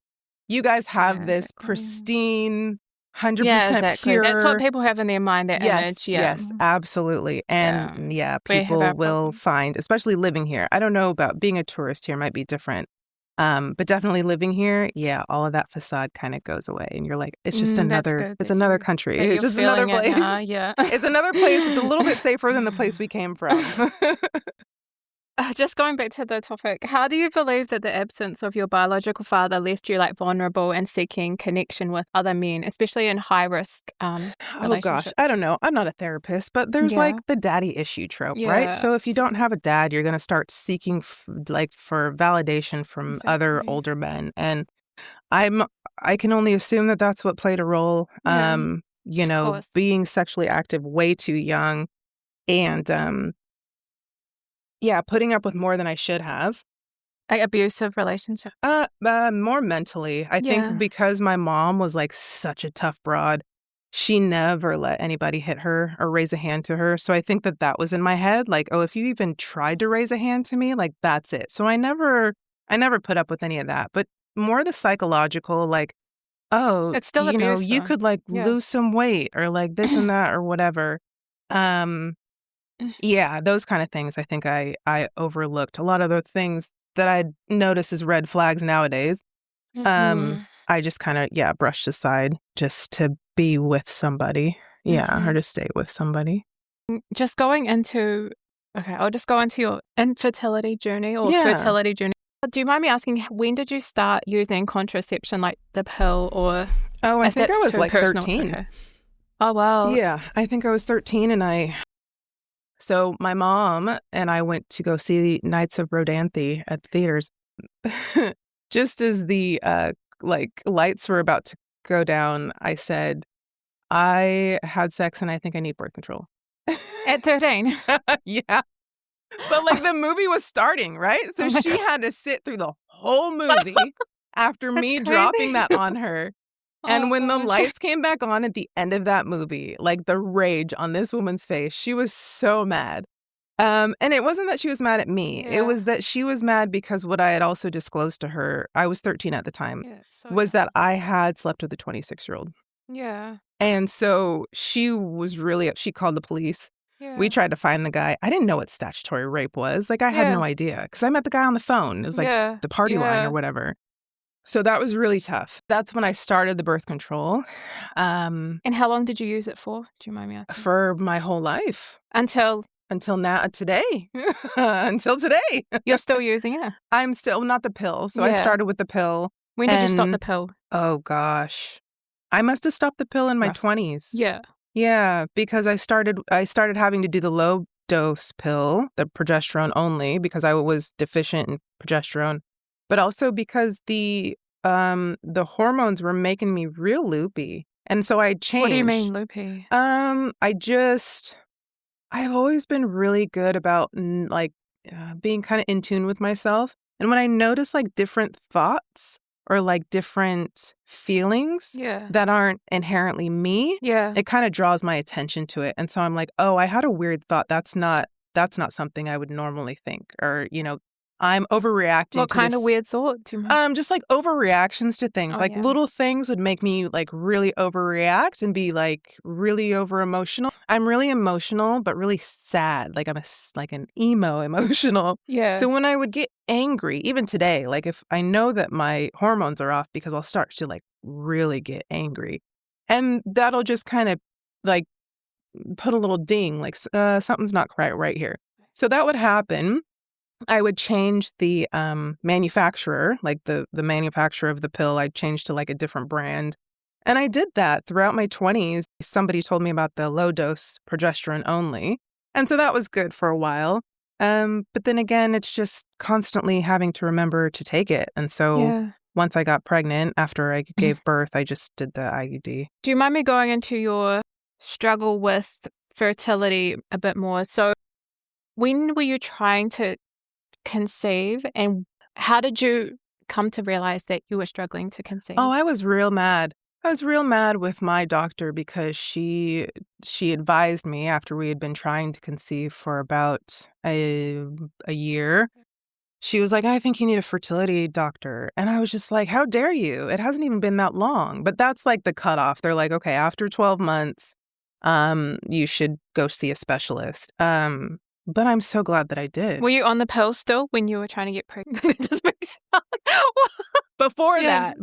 You guys have this pristine, 100% pure. That's what people have in their mind, their image. Yeah. Yes, absolutely. And people will find, especially living here. I don't know about being a tourist here, might be different. But definitely living here, all of that facade kind of goes away. And you're like, it's just another country. It's just another place. It's another place. It's a little bit safer than the place we came from. Just going back to the topic, how do you believe that the absence of your biological father left you like vulnerable and seeking connection with other men, especially in high risk relationships? Oh gosh, I don't know. I'm not a therapist, but there's like the daddy issue trope, right? So if you don't have a dad, you're going to start seeking for validation from other older men, and I can only assume that that's what played a role. You know, being sexually active way too young, and putting up with more than I should have. Like abusive relationships? More mentally. I think because my mom was like such a tough broad, she never let anybody hit her or raise a hand to her. So I think that was in my head. Like, oh, if you even tried to raise a hand to me, like that's it. So I never put up with any of that. But more the psychological, like, oh, it's still abuse, you could like lose some weight or like this and that or whatever. Yeah, those kind of things I think I overlooked. A lot of the things that I notice as red flags nowadays, I just kind of, brushed aside just to be with somebody. Yeah, or to stay with somebody. Just going into, I'll just go into your infertility journey or fertility journey. Do you mind me asking, when did you start using contraception, like the pill or... Oh, I think I was like 13. Okay. Oh, wow. Yeah, I think I was 13 and So my mom and I went to go see Nights of Rodanthe at theaters. Just as the lights were about to go down, I said, I had sex and I think I need birth control. At 13? Yeah. But like the movie was starting, right? So she had to sit through the whole movie after me dropping that on her. And when the lights came back on at the end of that movie, like the rage on this woman's face, she was so mad. And it wasn't that she was mad at me. It was that she was mad because what I had also disclosed to her, I was 13 at the time, was that I had slept with a 26-year-old. Yeah. And so she was she called the police. Yeah. We tried to find the guy. I didn't know what statutory rape was. Like I had no idea because I met the guy on the phone. It was like the party line or whatever. So that was really tough. That's when I started the birth control. And how long did you use it for? Do you mind me asking? For my whole life. Until now, today. Until today. You're still using it? I'm still, not the pill. So I started with the pill. When did you stop the pill? Oh, gosh. I must have stopped the pill in my 20s. Yeah. Yeah, because I started having to do the low dose pill, the progesterone only, because I was deficient in progesterone. But also because the hormones were making me real loopy. And so I changed. What do you mean loopy? I've always been really good about being kind of in tune with myself. And when I notice like different thoughts or like different feelings that aren't inherently me, it kind of draws my attention to it. And so I'm like, oh, I had a weird thought. That's not something I would normally think. Or, I'm overreacting what to kind this. of weird thought do you mean? Just like overreactions to things. Like little things would make me like really overreact and be like really over emotional. I'm really emotional, but really sad. Like I'm like an emo emotional. Yeah. So when I would get angry, even today, like if I know that my hormones are off because I'll start to like really get angry. And that'll just kind of like put a little ding, like something's not quite right here. So that would happen. I would change the manufacturer, like the manufacturer of the pill. I'd change to like a different brand. And I did that throughout my 20s. Somebody told me about the low dose progesterone only. And so that was good for a while. But then again, it's just constantly having to remember to take it. And so once I got pregnant, after I gave birth, I just did the IUD. Do you mind me going into your struggle with fertility a bit more? So when were you trying to conceive, and how did you come to realize that you were struggling to conceive? Oh, I was real mad. I was real mad with my doctor because she advised me after we had been trying to conceive for about a year. She was like, I think you need a fertility doctor. And I was just like, how dare you? It hasn't even been that long. But that's like the cutoff. They're like, okay, after 12 months, you should go see a specialist. But I'm so glad that I did. Were you on the pill still when you were trying to get pregnant? It just makes sense. Before that,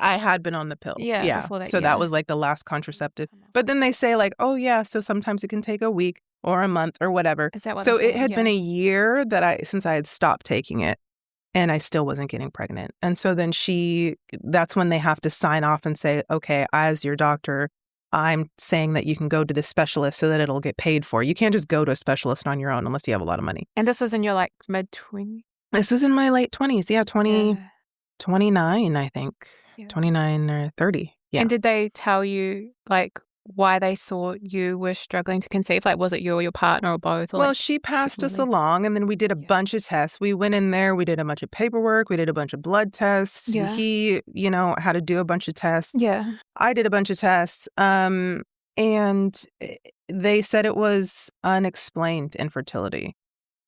I had been on the pill. Yeah. Before that, so that was like the last contraceptive. But then they say like, oh yeah, so sometimes it can take a week or a month or whatever. Is that what so it had been a year since I had stopped taking it, and I still wasn't getting pregnant. And so then that's when they have to sign off and say, okay, as your doctor, I'm saying that you can go to the specialist so that it'll get paid for. You can't just go to a specialist on your own unless you have a lot of money. And this was in your like mid-20s? This was in my late 20s. Yeah, 29, I think. Yeah. 29 or 30. Yeah. And did they tell you like why they thought you were struggling to conceive? Like, was it you or your partner or both? Or well, she passed us along, and then we did a bunch of tests. We went in there, we did a bunch of paperwork, we did a bunch of blood tests. Yeah. He, had to do a bunch of tests. Yeah. I did a bunch of tests. And they said it was unexplained infertility.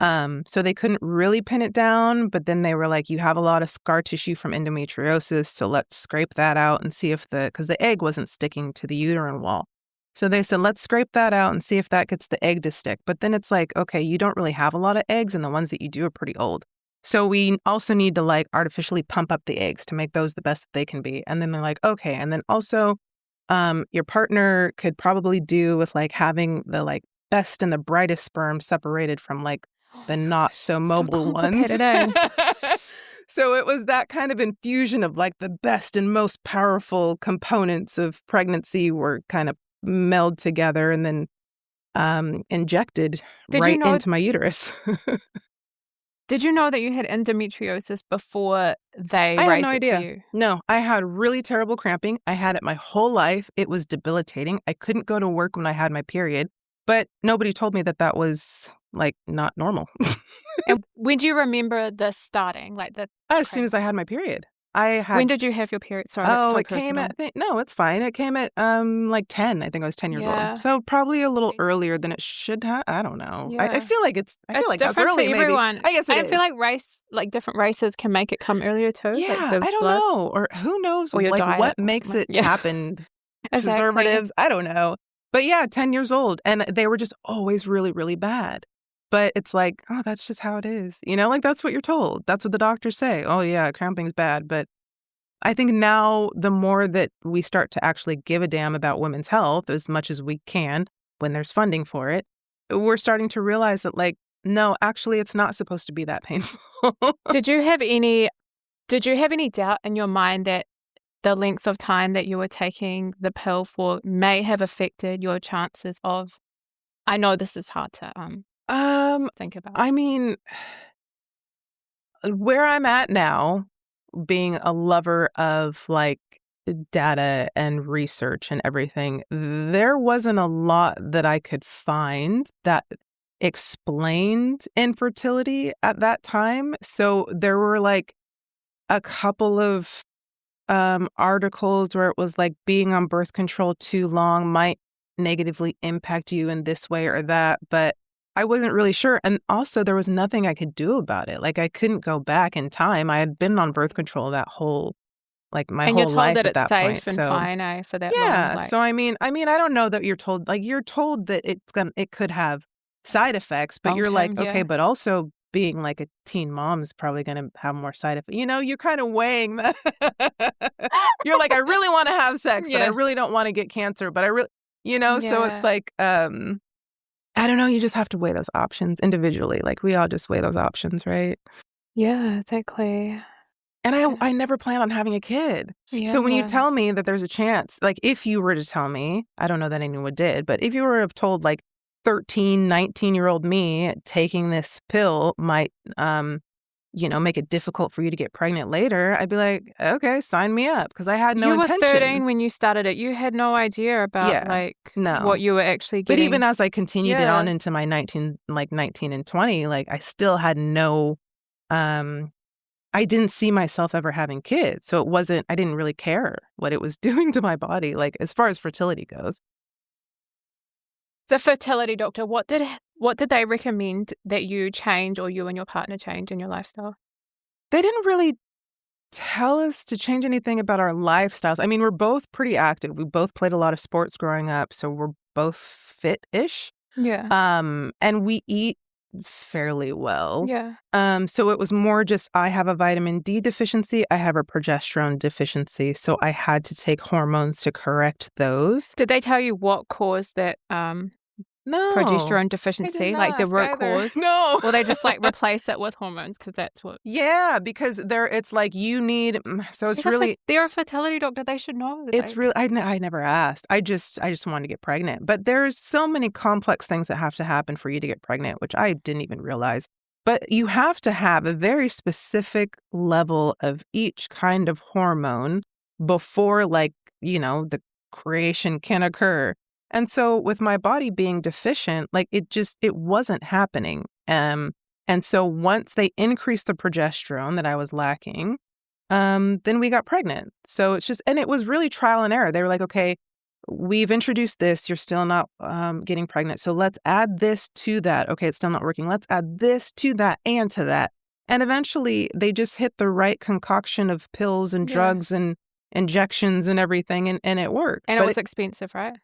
So they couldn't really pin it down, but then they were like, you have a lot of scar tissue from endometriosis, so let's scrape that out and see if because the egg wasn't sticking to the uterine wall. So they said, let's scrape that out and see if that gets the egg to stick. But then it's like, okay, you don't really have a lot of eggs, and the ones that you do are pretty old. So we also need to like artificially pump up the eggs to make those the best that they can be. And then they're like, okay. And then also, your partner could probably do with like having the like best and the brightest sperm separated from like the not so mobile ones. So it was that kind of infusion of like the best and most powerful components of pregnancy were kind of melded together and then injected into my uterus. Did you know that you had endometriosis before they I had raised no it idea. to you? No, I had really terrible cramping. I had it my whole life. It was debilitating. I couldn't go to work when I had my period, but nobody told me that was like not normal. And when do you remember the starting? Like as soon as I had my period. When did you have your period? Sorry, it came at no, it's fine. It came at like 10. I think I was 10 years old. So probably a little earlier than it should have. I don't know. Yeah. I feel like it's that's early. For everyone. Maybe. I guess it is. I feel like different races can make it come earlier too. Yeah, like I don't know, or who knows, or like what makes it happen. Preservatives, I don't know. But yeah, 10 years old, and they were just always really, really bad. But it's like, oh, that's just how it is. Like that's what you're told. That's what the doctors say. Oh yeah, cramping's bad. But I think now the more that we start to actually give a damn about women's health as much as we can when there's funding for it, we're starting to realize that like, no, actually it's not supposed to be that painful. Did you have any doubt in your mind that the length of time that you were taking the pill for may have affected your chances of, I know this is hard to think about. I mean, where I'm at now, being a lover of like data and research and everything, there wasn't a lot that I could find that explained infertility at that time. So there were like a couple of articles where it was like being on birth control too long might negatively impact you in this way or that, but I wasn't really sure. And also there was nothing I could do about it. Like I couldn't go back in time. I had been on birth control that whole, like my whole life at that point. And you're told that it's safe and fine for that long. Yeah. So I mean, I don't know that you're told, like you're told that it could have side effects, but you're like, okay, but also being like a teen mom is probably going to have more side effects. You know, you're kind of weighing that. You're like, I really want to have sex, but I really don't want to get cancer, but I really, you know, so it's like, I don't know. You just have to weigh those options individually. Like we all just weigh those options, right? Yeah, exactly. And I never plan on having a kid. Yeah. So when you tell me that there's a chance, like if you were to tell me, I don't know that anyone did, but if you were to have told like 13, 19-year-old me taking this pill might, make it difficult for you to get pregnant later, I'd be like, okay, sign me up, because I had no intention. You were 13 when you started it. You had no idea about what you were actually getting. But even as I continued it on into my 19 and 20, like I still had no, I didn't see myself ever having kids. So I didn't really care what it was doing to my body, like as far as fertility goes. The fertility doctor, what did they recommend that you change, or you and your partner change in your lifestyle? They didn't really tell us to change anything about our lifestyles. I mean, we're both pretty active. We both played a lot of sports growing up, so we're both fit-ish. Yeah. And we eat fairly well. Yeah. So it was more just, I have a vitamin D deficiency, I have a progesterone deficiency, so I had to take hormones to correct those. Did they tell you what caused that No, progesterone deficiency, like the root cause? No. Or they just like replace it with hormones because that's what? Yeah, because it's like you need, so it's really. They're a fertility doctor. They should know. It's really, I never asked. I just wanted to get pregnant. But there's so many complex things that have to happen for you to get pregnant, which I didn't even realize. But you have to have a very specific level of each kind of hormone before, like, the creation can occur. And so with my body being deficient, like it wasn't happening. And so once they increased the progesterone that I was lacking, then we got pregnant. So it's just, and it was really trial and error. They were like, okay, we've introduced this. You're still not getting pregnant. So let's add this to that. Okay, it's still not working. Let's add this to that and to that. And eventually they just hit the right concoction of pills and drugs and injections and everything, and it worked. And it was expensive, right?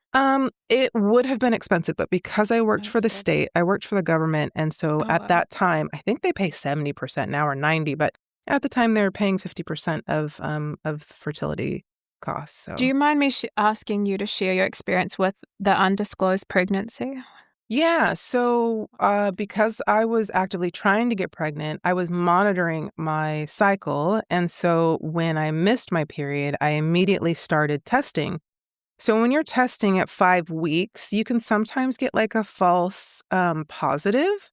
It would have been expensive, but because I worked for the state, I worked for the government, and so at that time, I think they pay 70% now or 90%, but at the time they were paying 50% of fertility costs. So. Do you mind me asking you to share your experience with the undisclosed pregnancy? Yeah, so because I was actively trying to get pregnant, I was monitoring my cycle. And so when I missed my period, I immediately started testing. So when you're testing at 5 weeks, you can sometimes get like a false positive.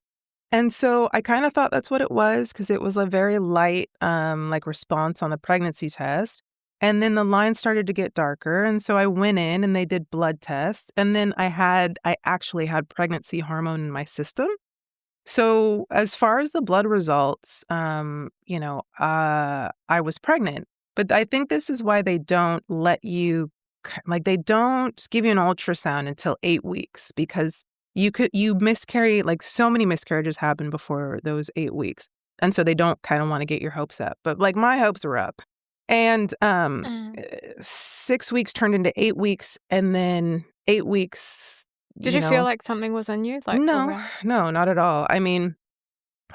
And so I kind of thought that's what it was, because it was a very light response on the pregnancy test. And then the line started to get darker. And so I went in and they did blood tests. And then I actually had pregnancy hormone in my system. So as far as the blood results, I was pregnant. But I think this is why they don't let you, they don't give you an ultrasound until 8 weeks, because you miscarry, like so many miscarriages happen before those 8 weeks. And so they don't kind of want to get your hopes up. But like my hopes were up. And 6 weeks turned into 8 weeks, and then 8 weeks. Did you feel like something was in you? No, not at all. I mean,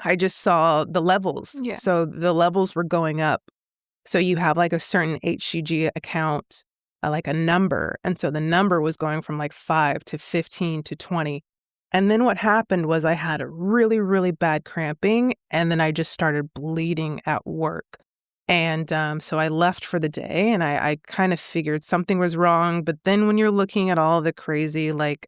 I just saw the levels. Yeah. So the levels were going up. So you have like a certain HCG account, like a number. And so the number was going from like 5 to 15 to 20. And then what happened was I had a really, really bad cramping, and then I just started bleeding at work. And so I left for the day, and I kind of figured something was wrong. But then when you're looking at all the crazy like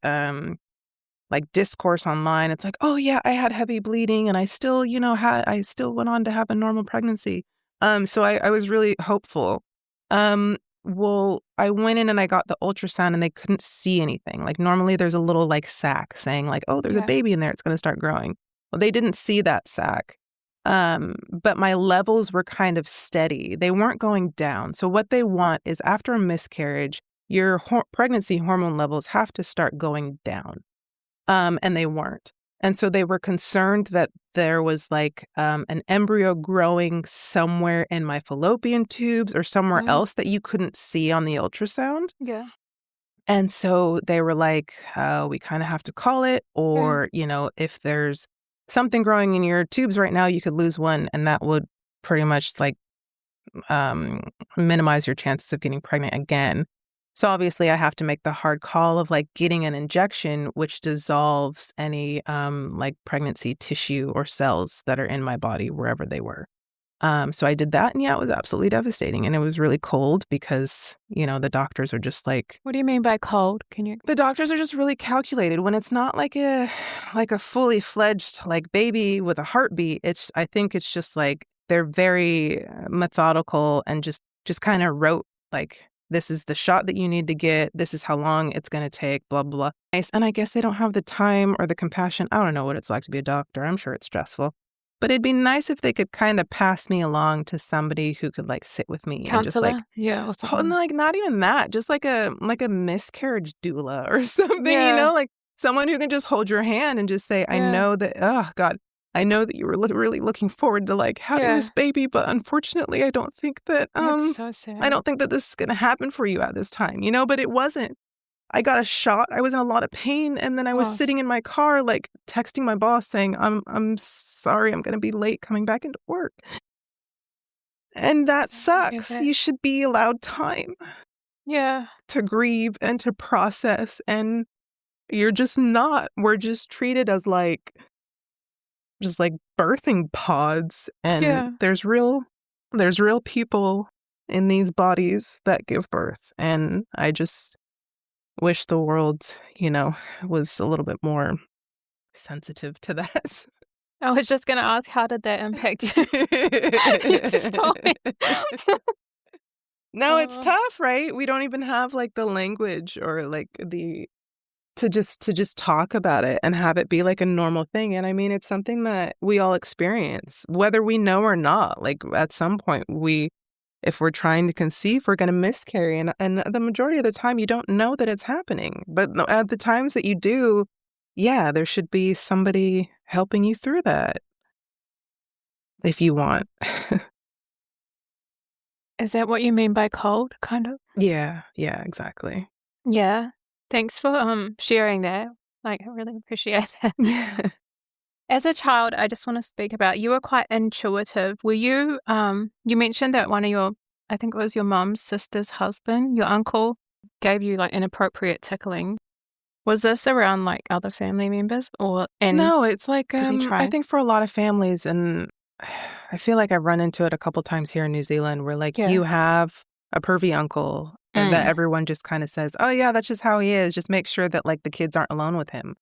discourse online, it's like, oh yeah, I had heavy bleeding, and I still I still went on to have a normal pregnancy. So I was really hopeful. Well, I went in and I got the ultrasound, and they couldn't see anything. Like normally there's a little like sac saying like, oh, there's a baby in there, it's going to start growing. Well, they didn't see that sac. But my levels were kind of steady. They weren't going down. So what they want is after a miscarriage, your pregnancy hormone levels have to start going down. And they weren't. And so they were concerned that there was like an embryo growing somewhere in my fallopian tubes or somewhere else that you couldn't see on the ultrasound. Yeah. And so they were like, we kind of have to call it, or, if there's something growing in your tubes right now, you could lose one, and that would pretty much like minimize your chances of getting pregnant again. So obviously I have to make the hard call of like getting an injection, which dissolves any like pregnancy tissue or cells that are in my body, wherever they were. So I did that, and yeah, it was absolutely devastating. And it was really cold because, the doctors are just like... What do you mean by cold? The doctors are just really calculated. When it's not like a fully fledged like baby with a heartbeat, I think it's just like they're very methodical and just kind of wrote like, this is the shot that you need to get. This is how long it's going to take, blah, blah, blah. And I guess they don't have the time or the compassion. I don't know what it's like to be a doctor. I'm sure it's stressful. But it'd be nice if they could kind of pass me along to somebody who could like sit with me. Counselor? And just like, or like not even that, just like a miscarriage doula or something, like someone who can just hold your hand and just say, I know that, oh God, I know that you were really looking forward to like having this baby, but unfortunately, I don't think that, That's so sad. I don't think that this is going to happen for you at this time, but it wasn't. I got a shot. I was in a lot of pain, and then I was sitting in my car, like texting my boss saying, "I'm sorry, I'm going to be late coming back into work." And that sucks. You should be allowed time, to grieve and to process, and you're just not. We're just treated as like birthing pods, and there's real people in these bodies that give birth, and I just wish the world, was a little bit more sensitive to that. I was just going to ask, how did that impact you? You just told me. No, it's tough, right? We don't even have like the language or like to just talk about it and have it be like a normal thing. And I mean, it's something that we all experience, whether we know or not. Like at some point if we're trying to conceive, we're going to miscarry. And the majority of the time, you don't know that it's happening. But at the times that you do, there should be somebody helping you through that. If you want. Is that what you mean by cold, kind of? Yeah, exactly. Yeah. Thanks for sharing that. Like, I really appreciate that. Yeah. As a child, I just want to speak about, you were quite intuitive. Were you, you mentioned that one of your, I think it was your mom's sister's husband, your uncle, gave you like inappropriate tickling. Was this around like other family members No, it's like, I think for a lot of families, and I feel like I've run into it a couple times here in New Zealand where like you have a pervy uncle and that everyone just kind of says, oh yeah, that's just how he is. Just make sure that like the kids aren't alone with him.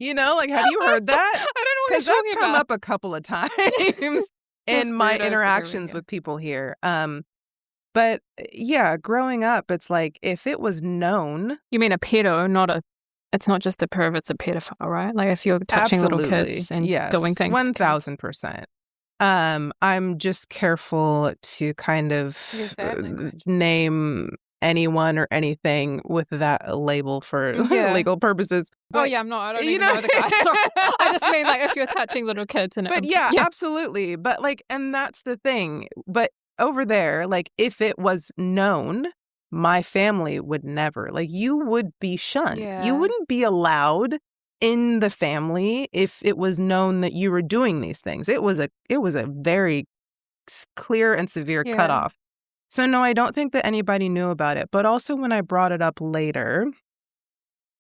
Like, have you heard that? I don't know what because that's come up a couple of times in my interactions with people here. But yeah, growing up, it's like if it was known. You mean a pedo, it's not just a perv, it's a pedophile, right? Like if you're touching little kids and doing things. 1,000%. I'm just careful to kind of name anyone or anything with that label for legal purposes. But, I don't even know the guy. Sorry. I just mean like if you're touching little kids. But absolutely. But like, and that's the thing. But over there, like if it was known, my family would never, like you would be shunned. Yeah. You wouldn't be allowed in the family if it was known that you were doing these things. It was a very clear and severe cutoff. So no, I don't think that anybody knew about it. But also when I brought it up later,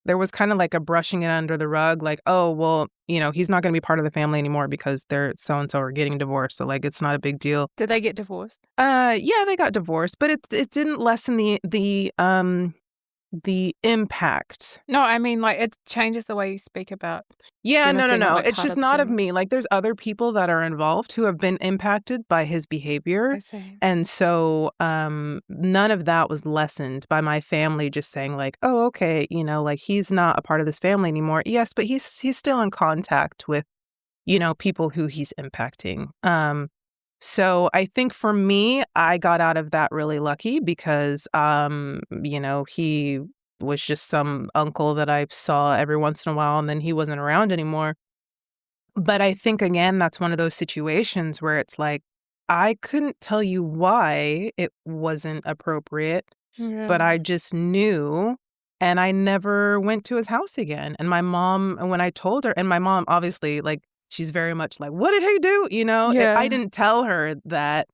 there was kind of like a brushing it under the rug, like, oh, well, he's not going to be part of the family anymore because they're so-and-so are getting divorced. So like, it's not a big deal. Did they get divorced? Yeah, they got divorced, but it didn't lessen the impact. No, I mean, like, it changes the way you speak about. Yeah, no. Like, it's just not of me. Like, there's other people that are involved who have been impacted by his behavior. I see. And so none of that was lessened by my family just saying like, oh, okay, like he's not a part of this family anymore. Yes, but he's still in contact with, people who he's impacting. So I think for me, I got out of that really lucky because, he was just some uncle that I saw every once in a while, and then he wasn't around anymore. But I think, again, that's one of those situations where it's like, I couldn't tell you why it wasn't appropriate, but I just knew, and I never went to his house again. And my mom, when I told her, and my mom, obviously, like, she's very much like, what did he do? You know, I didn't tell her that,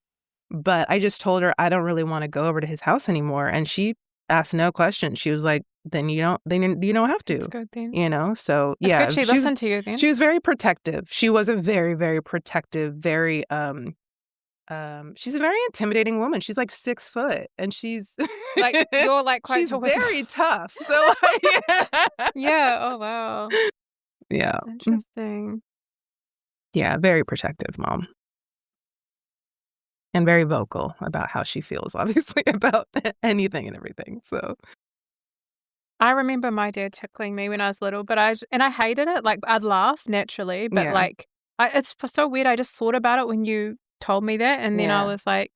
but I just told her I don't really want to go over to his house anymore. And she asked no questions. She was like, then you don't have to. That's good then. You know, so It's yeah. good she listened to you then. She was very protective. She was a very, very protective, very she's a very intimidating woman. She's like 6 foot, and she's like, you're like quite she's very tough. So like, yeah. Oh wow. Yeah. Interesting. Yeah, very protective mom. And very vocal about how she feels, obviously, about anything and everything. So I remember my dad tickling me when I was little, but I hated it. Like, I'd laugh naturally, but like, it's so weird. I just thought about it when you told me that, and then I was like,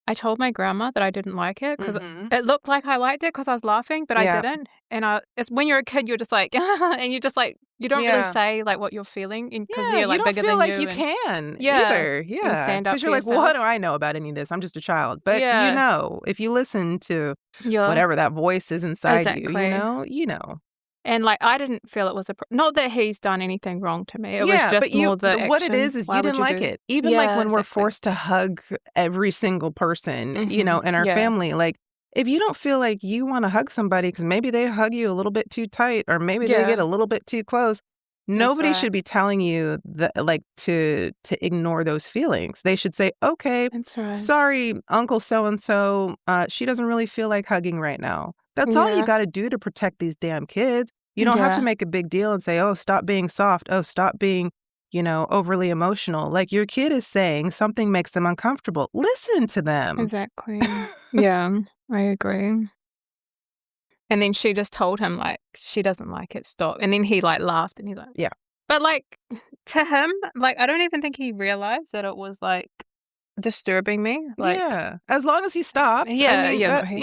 I told my grandma that I didn't like it because it looked like I liked it because I was laughing, but I didn't. And it's when you're a kid, you're just like, and you just like, you don't really say like what you're feeling because you're like bigger than you. You don't feel like you can either. Yeah. Stand up because you're like, well, what do I know about any of this? I'm just a child. But you know, if you listen to whatever that voice is inside you know. And like, I didn't feel it was not that he's done anything wrong to me. It was just more the action. What it is you didn't like it. Even like when we're forced to hug every single person, you know, in our family, like, if you don't feel like you want to hug somebody because maybe they hug you a little bit too tight or maybe they get a little bit too close, nobody should be telling you that, like, to ignore those feelings. They should say, okay, sorry, Uncle so-and-so, she doesn't really feel like hugging right now. That's all you got to do to protect these damn kids. You don't have to make a big deal and say, oh, stop being soft. Oh, stop being, you know, overly emotional. Like, your kid is saying something makes them uncomfortable. Listen to them. Exactly. Yeah, I agree. And then she just told him, like, she doesn't like it, stop. And then he, like, laughed and he's like, yeah. But, like, to him, like, I don't even think he realized that it was, like, disturbing me. Like, as long as he stops. You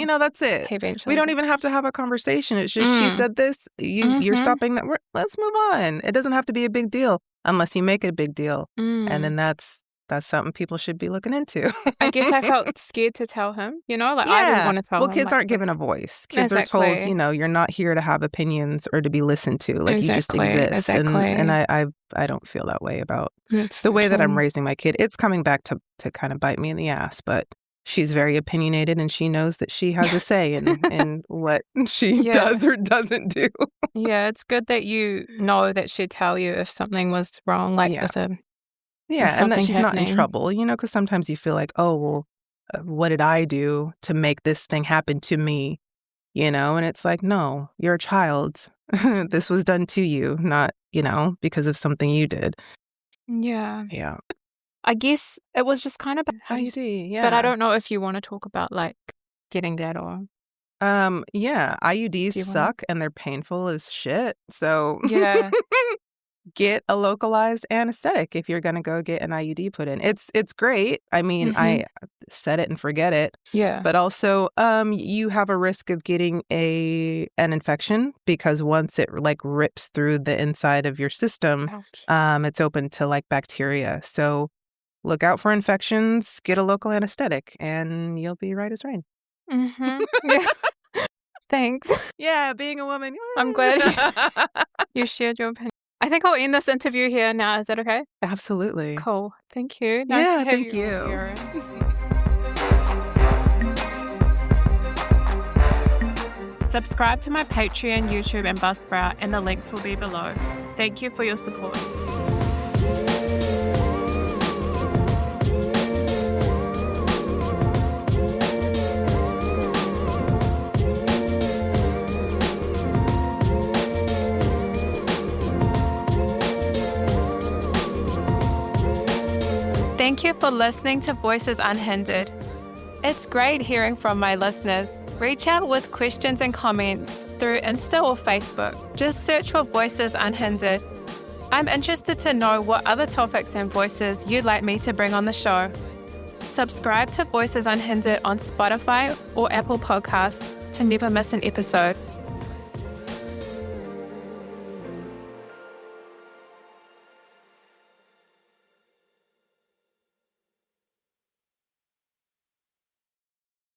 know, that's it. We don't even have to have a conversation. It's just she said this, you're stopping that. Let's move on. It doesn't have to be a big deal unless you make it a big deal, and then that's something people should be looking into. I guess I felt scared to tell him, you know, like, I didn't want to tell him. Well, kids aren't given a voice. Kids are told, you know, you're not here to have opinions or to be listened to. Like, you just exist. And I don't feel that way about the way that I'm raising my kid. It's coming back to kind of bite me in the ass, but she's very opinionated and she knows that she has a say in what she does or doesn't do. Yeah, it's good that you know that she'd tell you if something was wrong, like with a... Yeah, and that she's not in trouble, you know, because sometimes you feel like, oh, well, what did I do to make this thing happen to me, you know? And it's like, no, you're a child. This was done to you, not, you know, because of something you did. Yeah. Yeah. I guess it was just kind of... IUD, yeah. But I don't know if you want to talk about, like, getting that or... Yeah, IUDs suck and they're painful as shit, so... Yeah. Get a localized anesthetic if you're going to go get an IUD put in. It's great. I mean, I set it and forget it. Yeah. But also, you have a risk of getting an infection because once it like rips through the inside of your system, it's open to like bacteria. So look out for infections, get a local anesthetic, and you'll be right as rain. Yeah. Thanks. Yeah, being a woman. I'm glad you shared your opinion. I think I'll end this interview here now. Is that okay? Absolutely. Cool. Thank you. Nice to have thank you. Erin. Subscribe to my Patreon, YouTube, and Buzzsprout, and the links will be below. Thank you for your support. Thank you for listening to Voices Unhindered. It's great hearing from my listeners. Reach out with questions and comments through Insta or Facebook. Just search for Voices Unhindered. I'm interested to know what other topics and voices you'd like me to bring on the show. Subscribe to Voices Unhindered on Spotify or Apple Podcasts to never miss an episode.